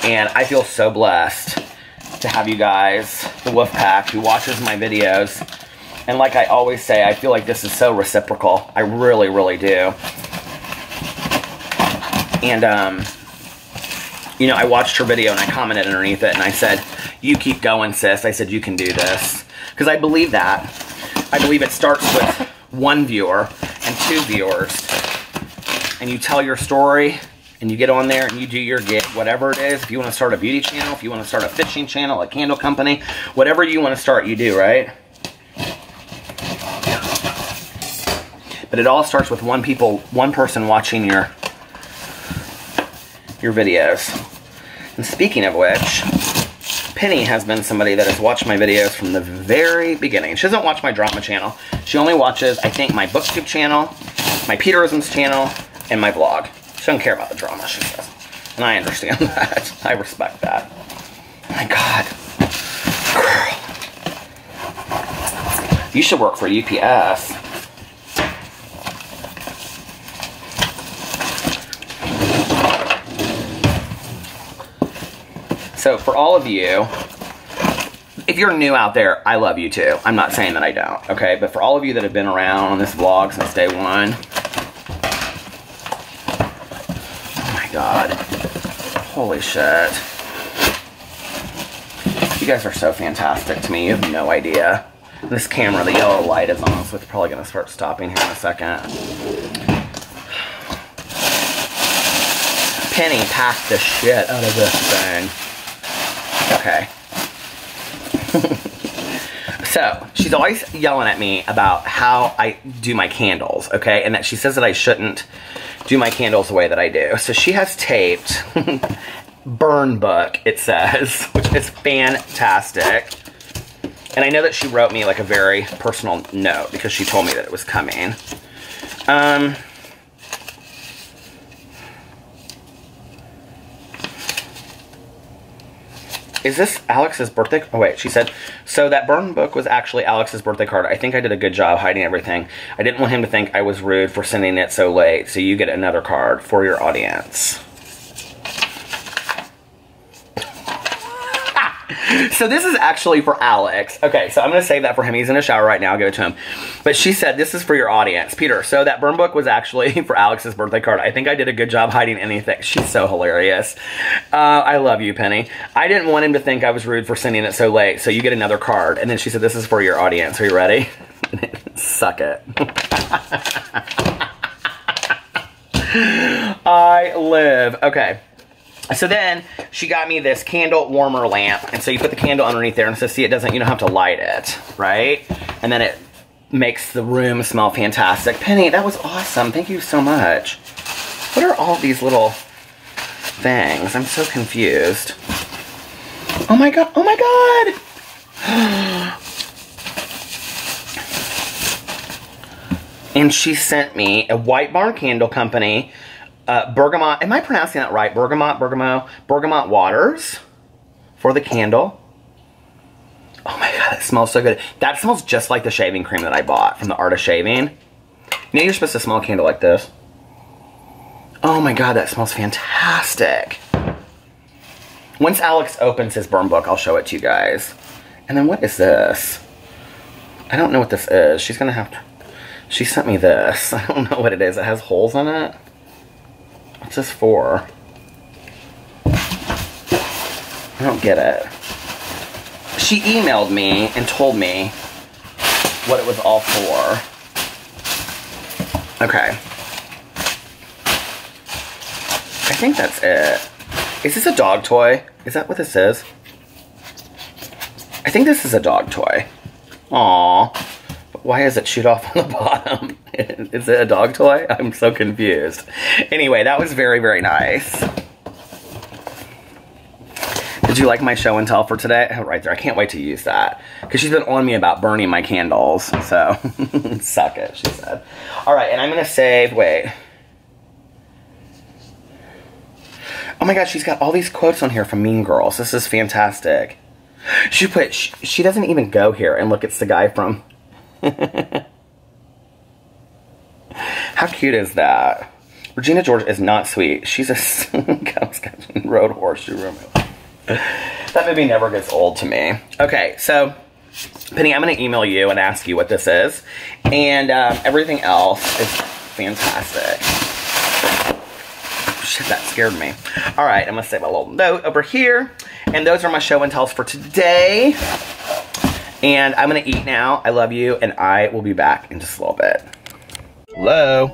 [SPEAKER 1] And I feel so blessed to have you guys, the Wolf Pack, who watches my videos. And like I always say, I feel like this is so reciprocal. I really, really do. And, you know, I watched her video and I commented underneath it and I said, you keep going, sis. I said, you can do this. Because I believe that. I believe it starts with 1 viewer and 2 viewers. And you tell your story, and you get on there, and you do your gig, whatever it is. If you want to start a beauty channel, if you want to start a fishing channel, a candle company, whatever you want to start, you do, right? But it all starts with one person watching your videos. And speaking of which, Penny has been somebody that has watched my videos from the very beginning. She doesn't watch my drama channel. She only watches, I think, my booktube channel, my Peterisms channel, and my vlog. She doesn't care about the drama, she says. And I understand that. I respect that. Oh my God. Girl. You should work for UPS. So for all of you, if you're new out there, I love you too. I'm not saying that I don't, okay? But for all of you that have been around on this vlog since day 1, God. Holy shit. You guys are so fantastic to me. You have no idea. This camera, the yellow light is on, so it's probably going to start stopping here in a second. Penny packed the shit out of this thing. Okay. So, she's always yelling at me about how I do my candles, okay? And that she says that I shouldn't do my candles the way that I do. So she has taped burn book, it says, which is fantastic. And I know that she wrote me like a very personal note because she told me that it was coming. Is this Alex's birthday? Oh wait, she said, so that burn book was actually Alex's birthday card. I think I did a good job hiding everything. I didn't want him to think I was rude for sending it so late, so you get another card for your audience. So this is actually for Alex. Okay, so I'm going to save that for him. He's in the shower right now. I'll give it to him. But she said, this is for your audience. Peter, so that burn book was actually for Alex's birthday card. I think I did a good job hiding anything. She's so hilarious. I love you, Penny. I didn't want him to think I was rude for sending it so late, so you get another card. And then she said, this is for your audience. Are you ready? Suck it. I live. Okay. So then she got me this candle warmer lamp, and so you put the candle underneath there, and so see, it doesn't, you don't have to light it, right? And then it makes the room smell fantastic. Penny, that was awesome. Thank you so much. What are all these little things? I'm so confused. Oh my God, oh my God. And she sent me a White Barn Candle Company bergamot, am I pronouncing that right? Bergamot waters for the candle. Oh my God, it smells so good. That smells just like the shaving cream that I bought from the Art of Shaving. You know you're supposed to smell a candle like this. Oh my God, that smells fantastic. Once Alex opens his burn book, I'll show it to you guys. And then what is this? I don't know what this is. She's gonna have to... She sent me this. I don't know what it is. It has holes in it. What's this for? I don't get it. She emailed me and told me what it was all for. Okay. I think that's it. Is this a dog toy? Is that what this is? I think this is a dog toy. Aww. But why does it shoot off on the bottom? Is it a dog toy? I'm so confused. Anyway, that was very, very nice. Did you like my show and tell for today? Oh, right there. I can't wait to use that. Because she's been on me about burning my candles. So, suck it, she said. Alright, and I'm going to save... Wait. Oh my gosh, she's got all these quotes on here from Mean Girls. This is fantastic. She put... She doesn't even go here and look, it's the guy from... How cute is that? Regina George is not sweet. She's a cow-scratching road horseshoe room. That movie never gets old to me. Okay, so, Penny, I'm going to email you and ask you what this is. And everything else is fantastic. Shit, that scared me. Alright, I'm going to save a little note over here. And those are my show and tells for today. And I'm going to eat now. I love you, and I will be back in just a little bit. Hello?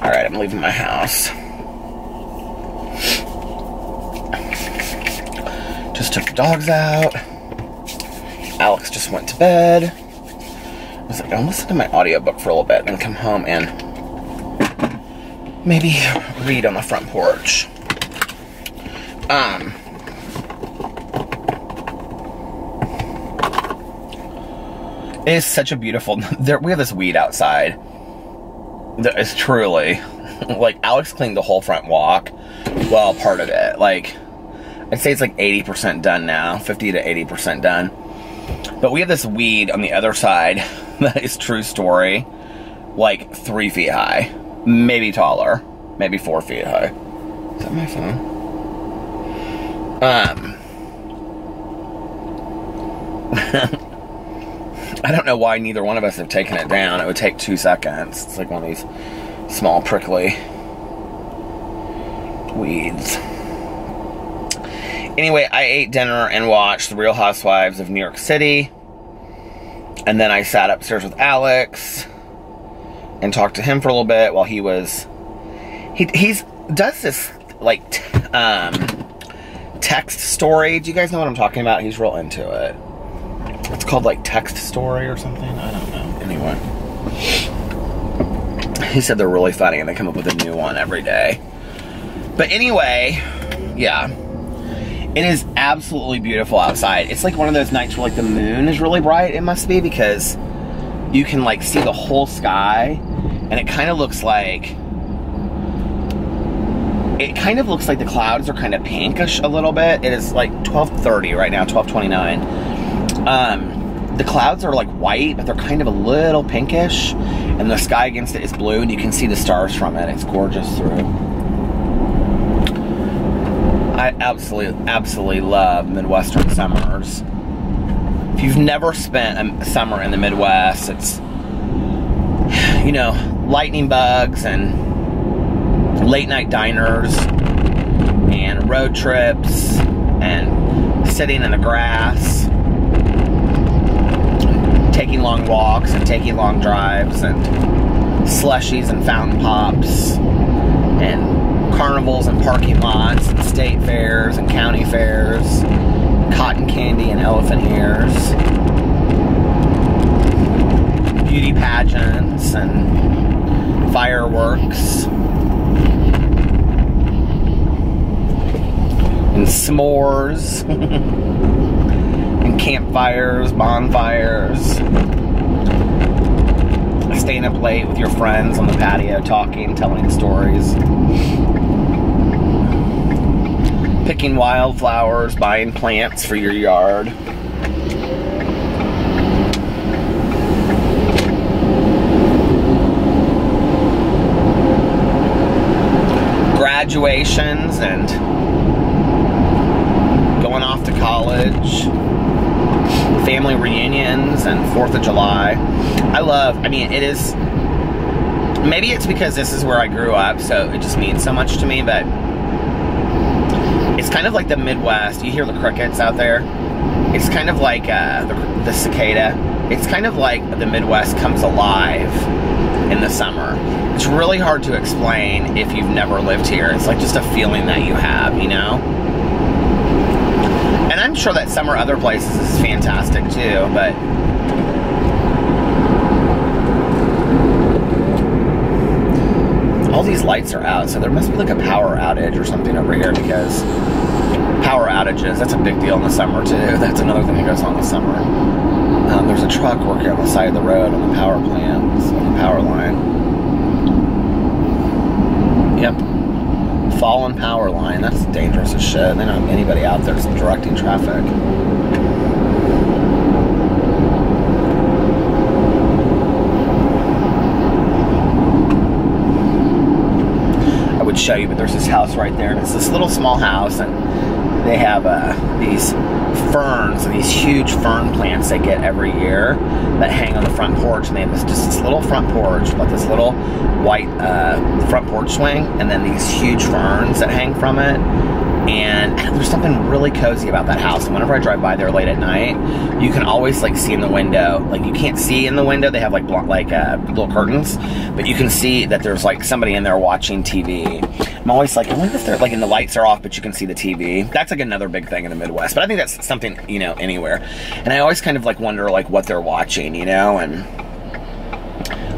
[SPEAKER 1] Alright, I'm leaving my house. Just took the dogs out. Alex just went to bed. I was like, I'll listen to my audiobook for a little bit and come home and maybe read on the front porch. It is such a beautiful... we have this weed outside that is truly... Like, Alex cleaned the whole front walk. Well, part of it. Like... I'd say it's like 80% done now, 50 to 80% done. But we have this weed on the other side that is true story, like 3 feet high, maybe taller, maybe 4 feet high. Is that my phone? I don't know why neither one of us have taken it down. It would take 2 seconds. It's like one of these small prickly weeds. Anyway, I ate dinner and watched The Real Housewives of New York City. And then I sat upstairs with Alex and talked to him for a little bit while he was... He does this, like, text story. Do you guys know what I'm talking about? He's real into it. It's called, like, text story or something. I don't know. Anyway. He said they're really funny and they come up with a new one every day. But anyway, yeah. It is absolutely beautiful outside. It's like one of those nights where like the moon is really bright, it must be, because you can like see the whole sky, and it kind of looks like the clouds are kind of pinkish a little bit. It is like 12:30 right now, 12:29. The clouds are like white, but they're kind of a little pinkish, and the sky against it is blue, and you can see the stars from it. It's gorgeous through. I absolutely love Midwestern summers. If you've never spent a summer in the Midwest, it's, you know, lightning bugs and late night diners and road trips and sitting in the grass, taking long walks and taking long drives and slushies and fountain pops and carnivals and parking lots and state fairs and county fairs, cotton candy and elephant ears, beauty pageants and fireworks and s'mores and campfires, bonfires, staying up late with your friends on the patio talking, telling stories, picking wildflowers, buying plants for your yard. Graduations and going off to college. family reunions and 4th of July. I mean, it is, maybe it's because this is where I grew up, so it just means so much to me, but it's kind of like the Midwest. You hear the crickets out there? It's kind of like the cicada. It's kind of like the Midwest comes alive in the summer. It's really hard to explain if you've never lived here. It's like just a feeling that you have, you know? And I'm sure that summer other places is fantastic too, but all these lights are out, so there must be like a power outage or something over here, because power outages, that's a big deal in the summer too. That's another thing that goes on in the summer. There's a truck working on the side of the road on the power plant, on the power line. Yep. Fallen power line. That's dangerous as shit. They don't have anybody out there directing traffic. I would show you, but there's this house right there, and it's this little small house, and they have these ferns, these huge fern plants they get every year that hang on the front porch, and they have just this little front porch, like this little white front porch swing, and then these huge ferns that hang from it. And there's something really cozy about that house. And whenever I drive by there late at night, you can always like see in the window. Like you can't see in the window; they have like little curtains, but you can see that there's like somebody in there watching TV. I'm always like, I wonder if they're like, and the lights are off, but you can see the TV. That's like another big thing in the Midwest. But I think that's something, you know, anywhere. And I always kind of like wonder like what they're watching, you know, and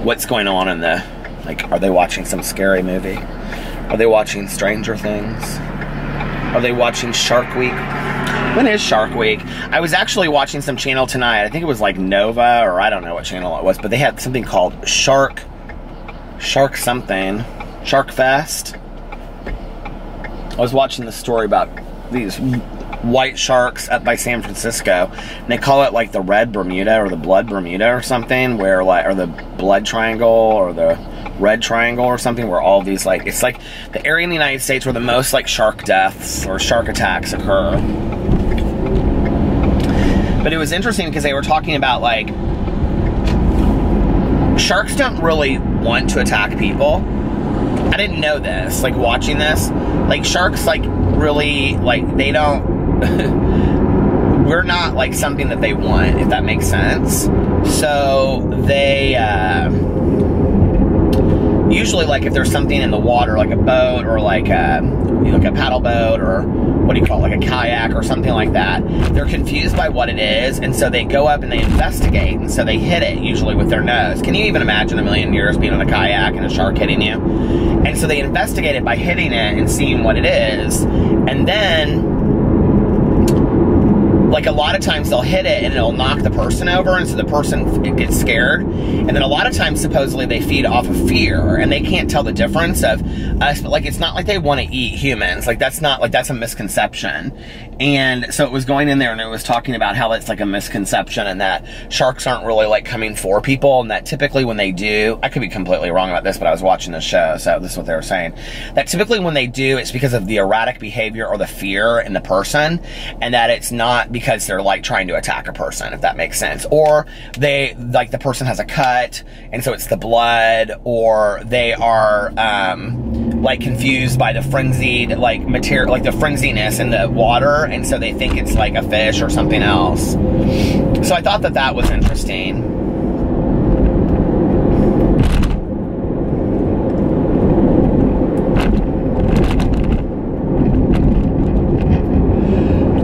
[SPEAKER 1] what's going on in the, like, are they watching some scary movie? Are they watching Stranger Things? Are they watching Shark Week? When is Shark Week? I was actually watching some channel tonight. I think it was like Nova, or I don't know what channel it was, but they had something called Shark Fest. I was watching the story about these white sharks up by San Francisco, and they call it like the Red Bermuda or the Blood Bermuda or something, where like, or the Blood Triangle or the Red Triangle or something, where all these like, it's like the area in the United States where the most like shark deaths or shark attacks occur. But it was interesting because they were talking about like, sharks don't really want to attack people. I didn't know this, like watching this, like sharks like really, like they don't, we're not like something that they want, if that makes sense. So they, usually like if there's something in the water, like a boat or like a paddle boat or what do you call it, like a kayak or something like that, they're confused by what it is, and so they go up and they investigate, and so they hit it usually with their nose. Can you even imagine a million years being on a kayak and a shark hitting you? And so they investigate it by hitting it and seeing what it is, and then like a lot of times they'll hit it and it'll knock the person over, and so the person gets scared. And then a lot of times supposedly they feed off of fear, and they can't tell the difference of us, but like it's not like they want to eat humans. Like that's not, like that's a misconception. And so it was going in there and it was talking about how it's like a misconception, and that sharks aren't really like coming for people, and that typically when they do, I could be completely wrong about this, but I was watching this show, so this is what they were saying, that typically when they do, it's because of the erratic behavior or the fear in the person, and that it's not because they're like trying to attack a person, if that makes sense. Or they, like the person has a cut, and so it's the blood, or they are like confused by the frenzied like material, like the frenziness in the water, and so they think it's like a fish or something else. So I thought that that was interesting.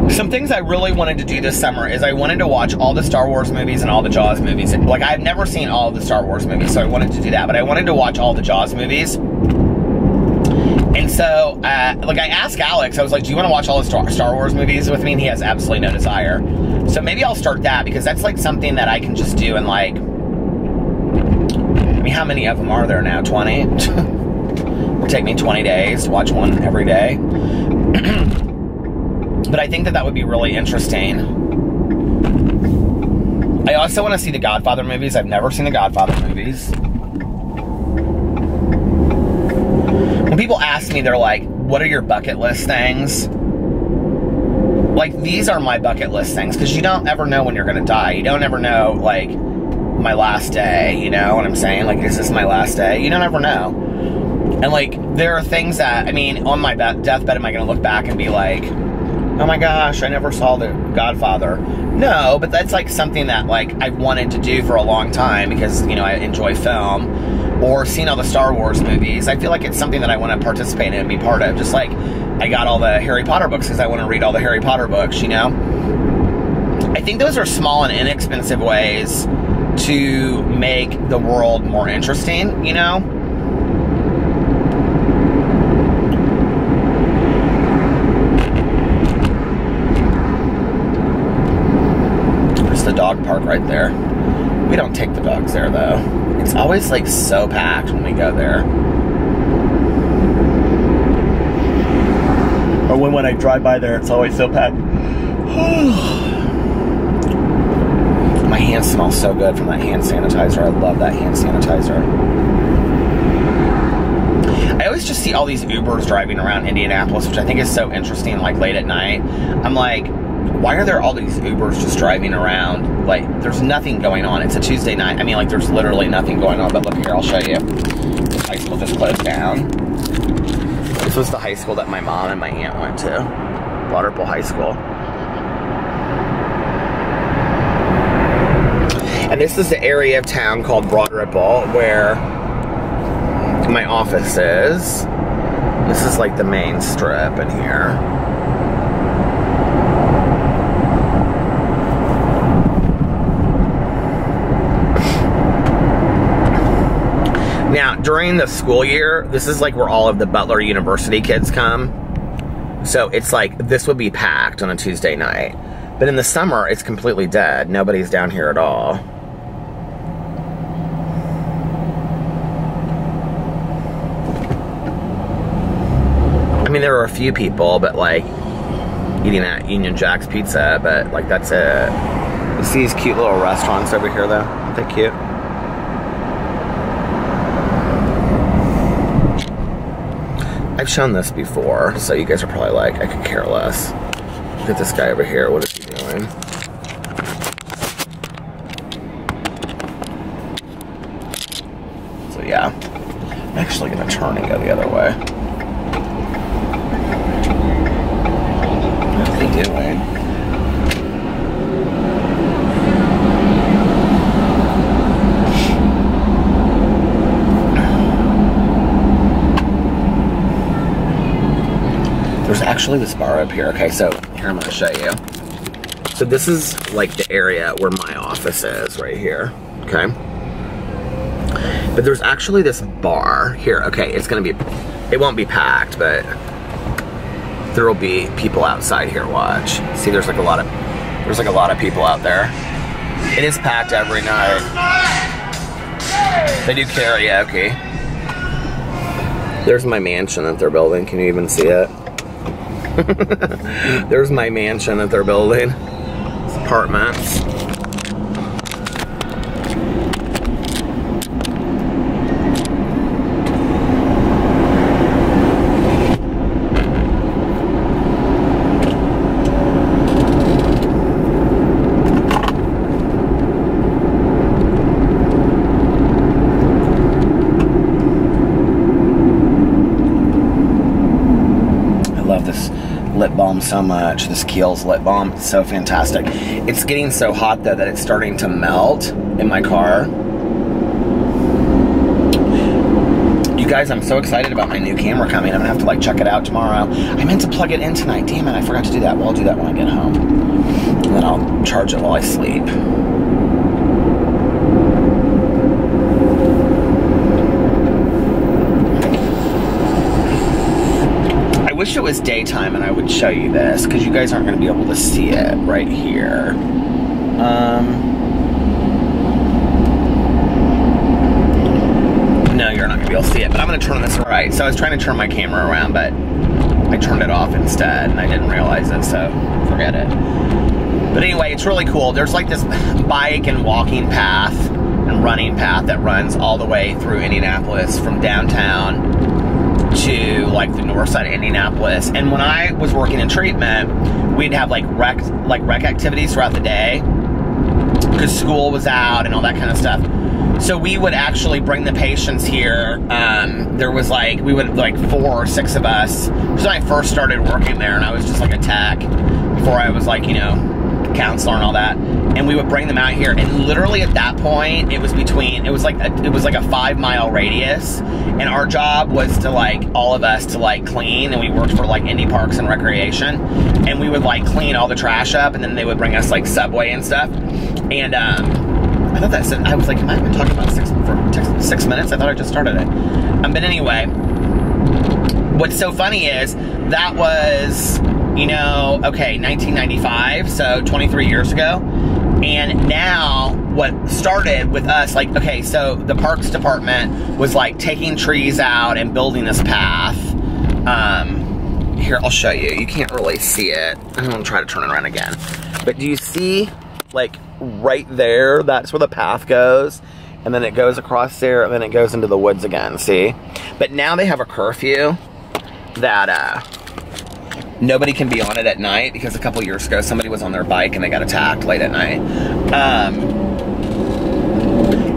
[SPEAKER 1] Some things I really wanted to do this summer is I wanted to watch all the Star Wars movies and all the Jaws movies. Like, I've never seen all of the Star Wars movies, so I wanted to do that. But I wanted to watch all the Jaws movies. And so, like, I asked Alex, I was like, do you want to watch all the Star Wars movies with me? And he has absolutely no desire. So maybe I'll start that, because that's, like, something that I can just do in, like, I mean, how many of them are there now? 20? It would take me 20 days to watch one every day. But I think that that would be really interesting. I also want to see the Godfather movies. I've never seen the Godfather movies. When people ask me, they're like, what are your bucket list things? like, these are my bucket list things, because you don't ever know when you're gonna die. You don't ever know, like, my last day, you know what I'm saying? Like, is this my last day? You don't ever know. And, like, there are things that, I mean, on my deathbed, am I gonna look back and be like, oh my gosh, I never saw The Godfather? No, but that's, like, something that, like, I've wanted to do for a long time, because, you know, I enjoy film, or seeing all the Star Wars movies. I feel like it's something that I want to participate in and be part of, just like I got all the Harry Potter books because I want to read all the Harry Potter books, you know? I think those are small and inexpensive ways to make the world more interesting, you know? There's the dog park right there. We don't take the dogs there, though. It's always, like, so packed when we go there. Or when I drive by there, it's always so packed. My hands smell so good from that hand sanitizer. I love that hand sanitizer. I always just see all these Ubers driving around Indianapolis, which I think is so interesting, like, late at night. I'm like, why are there all these Ubers just driving around? Like, there's nothing going on. It's a Tuesday night. I mean, like, there's literally nothing going on. But look here, I'll show you. This high school just closed down. This was the high school that my mom and my aunt went to. Broad Ripple High School. And this is the area of town called Broad Ripple where my office is. This is like the main strip in here. Now, during the school year, this is like where all of the Butler University kids come. So it's like, this would be packed on a Tuesday night. But in the summer, it's completely dead. Nobody's down here at all. I mean, there are a few people, but like, eating at Union Jack's Pizza, but like, that's it. You see these cute little restaurants over here, though? Aren't they cute? I've shown this before, so you guys are probably like, I could care less. Look at this guy over here. What is he doing? So yeah, I'm actually gonna turn and go the other way. What are they doing? There's actually this bar up here. Okay, so here I'm gonna show you. So this is like the area where my office is right here, okay? But there's actually this bar here. Okay, it's gonna be, it won't be packed, but there will be people outside here, watch. See, there's like a lot of people out there. It is packed every night. They do karaoke. There's my mansion that they're building. Can you even see it? There's my mansion that they're building. It's apartments. I love this lip balm so much. This Kiehl's lip balm, it's so fantastic. It's getting so hot though that it's starting to melt in my car. You guys, I'm so excited about my new camera coming. I'm gonna have to like check it out tomorrow. I meant to plug it in tonight. Damn it, I forgot to do that. Well, I'll do that when I get home. And then I'll charge it while I sleep. I wish it was daytime and I would show you this, because you guys aren't going to be able to see it right here. No, you're not going to be able to see it, but I'm going to turn this right. So I was trying to turn my camera around, but I turned it off instead, and I didn't realize it, so forget it. But anyway, it's really cool. There's like this bike and walking path and running path that runs all the way through Indianapolis from downtown to like the north side of Indianapolis. And when I was working in treatment, we'd have like rec activities throughout the day because school was out and all that kind of stuff. So we would actually bring the patients here. There was like, we would like 4 or 6 of us. This was when I first started working there, and I was just like a tech before I was like, you know, counselor and all that. And we would bring them out here, and literally at that point, it was like a 5-mile radius, and our job was to like, all of us to like clean, and we worked for like Indy Parks and Recreation, and we would like clean all the trash up, and then they would bring us like Subway and stuff. And I thought that said, I was like, am I even talking about 6 minutes? I thought I just started it. But anyway, what's so funny is that was, you know, okay, 1995, so 23 years ago. And now what started with us, like, okay, so the Parks Department was like taking trees out and building this path. Here, I'll show you. You can't really see it. I'm gonna try to turn it around again. But do you see, like, right there, that's where the path goes, and then it goes across there, and then it goes into the woods again, see? But now they have a curfew that nobody can be on it at night, because a couple years ago somebody was on their bike and they got attacked late at night.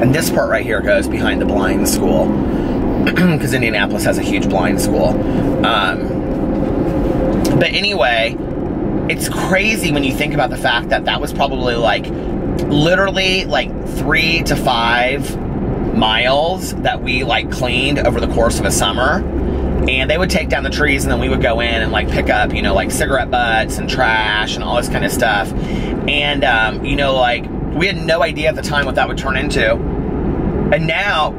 [SPEAKER 1] And this part right here goes behind the blind school, because Indianapolis has a huge blind school. But anyway, it's crazy when you think about the fact that that was probably like, literally like 3 to 5 miles that we like cleaned over the course of a summer. And they would take down the trees, and then we would go in and like pick up, you know, like cigarette butts and trash and all this kind of stuff. And, you know, like, we had no idea at the time what that would turn into. And now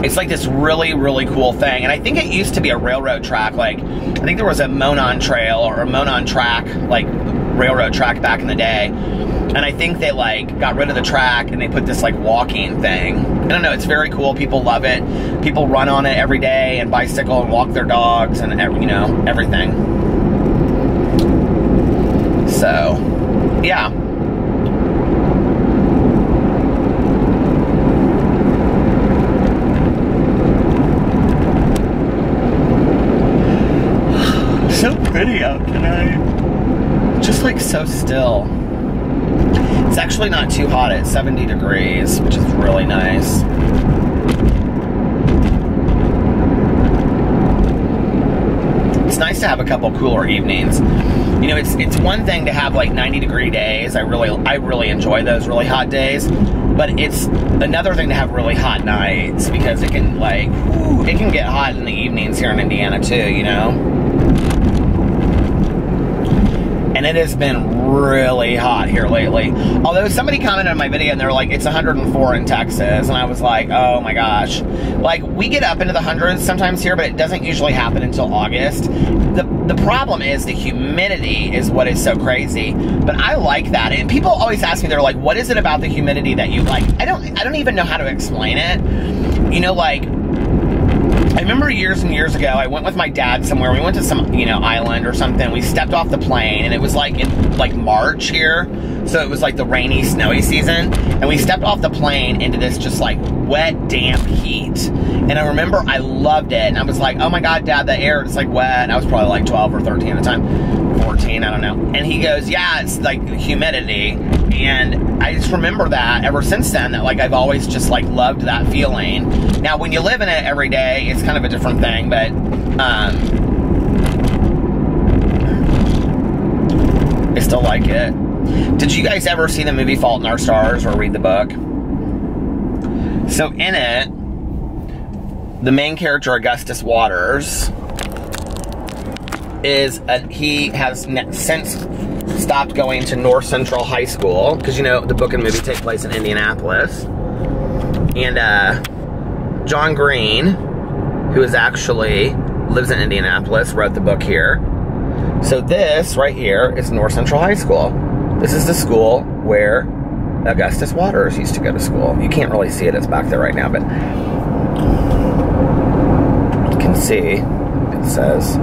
[SPEAKER 1] it's like this really, really cool thing. And I think it used to be a railroad track. Like, I think there was a Monn trail or a Monn track, like railroad track back in the day. And I think they like got rid of the track and they put this like walking thing. I don't know, it's very cool. People love it. People run on it every day and bicycle and walk their dogs and, you know, everything. So, yeah. So pretty out tonight. Just like so still. It's actually not too hot. It's 70 degrees, which is really nice. It's nice to have a couple cooler evenings. You know, it's one thing to have like 90-degree days. I really enjoy those really hot days. But it's another thing to have really hot nights, because it can like, it can get hot in the evenings here in Indiana too, you know? And it has been really hot here lately. Although somebody commented on my video and they're like, it's 104 in Texas. And I was like, oh my gosh. Like, we get up into the hundreds sometimes here, but it doesn't usually happen until August. The problem is the humidity is what is so crazy. But I like that. And people always ask me, they're like, what is it about the humidity that you like? I don't even know how to explain it. You know, like, I remember years and years ago, I went with my dad somewhere. We went to some, you know, island or something. We stepped off the plane, and it was like in like March here. So it was like the rainy, snowy season. And we stepped off the plane into this just like wet, damp heat. And I remember I loved it. And I was like, oh my God, Dad, the air is like wet. And I was probably like 12 or 13 at the time. 14, I don't know. And he goes, yeah, it's like humidity. And I just remember that ever since then, that like I've always just like loved that feeling. Now, when you live in it every day, it's kind of a different thing, but I still like it. Did you guys ever see the movie Fault in Our Stars or read the book? So in it, the main character, Augustus Waters, he has since stopped going to North Central High School, because, you know, the book and movie take place in Indianapolis. And John Green, who actually lives in Indianapolis, wrote the book here. So this right here is North Central High School. This is the school where Augustus Waters used to go to school. You can't really see it, it's back there right now, but you can see it says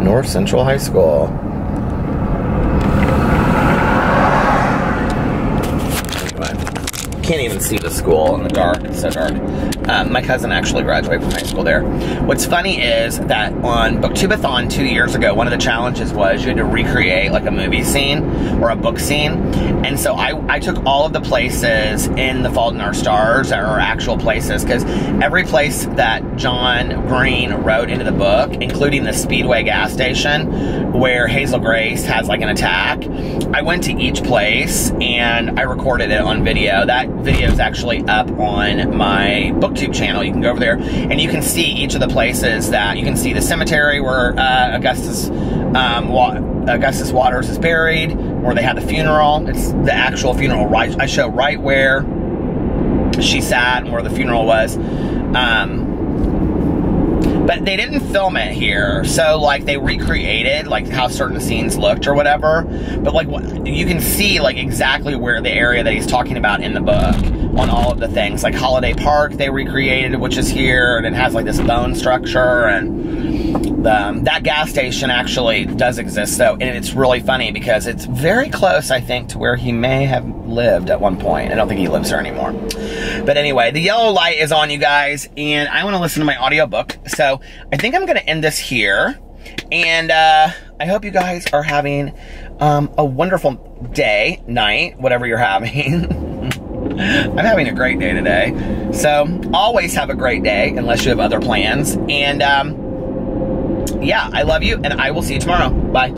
[SPEAKER 1] North Central High School. Anyway. can't even see the school in the dark. It's so dark. My cousin actually graduated from high school there. What's funny is that on Booktubeathon 2 years ago, one of the challenges was you had to recreate like a movie scene or a book scene. And so I took all of the places in The Fault in Our Stars that are actual places, because every place that John Green wrote into the book, including the Speedway gas station where Hazel Grace has like an attack, I went to each place and I recorded it on video. That video is actually up on my BookTube channel. You can go over there and you can see each of the places that, you can see the cemetery where Augustus Waters is buried, where they had the funeral. It's the actual funeral, right? I show right where she sat and where the funeral was. But they didn't film it here, so like they recreated like how certain scenes looked or whatever. But like you can see like exactly where the area that he's talking about in the book on all of the things. Like Holiday Park they recreated, which is here, and it has like this bone structure, and that gas station actually does exist though, and it's really funny because it's very close, I think, to where he may have lived at one point. I don't think he lives there anymore. But anyway, the yellow light is on, you guys, and I want to listen to my audiobook. So I think I'm going to end this here. And I hope you guys are having a wonderful day, night, whatever you're having. I'm having a great day today. So always have a great day unless you have other plans. And yeah, I love you, and I will see you tomorrow. Bye.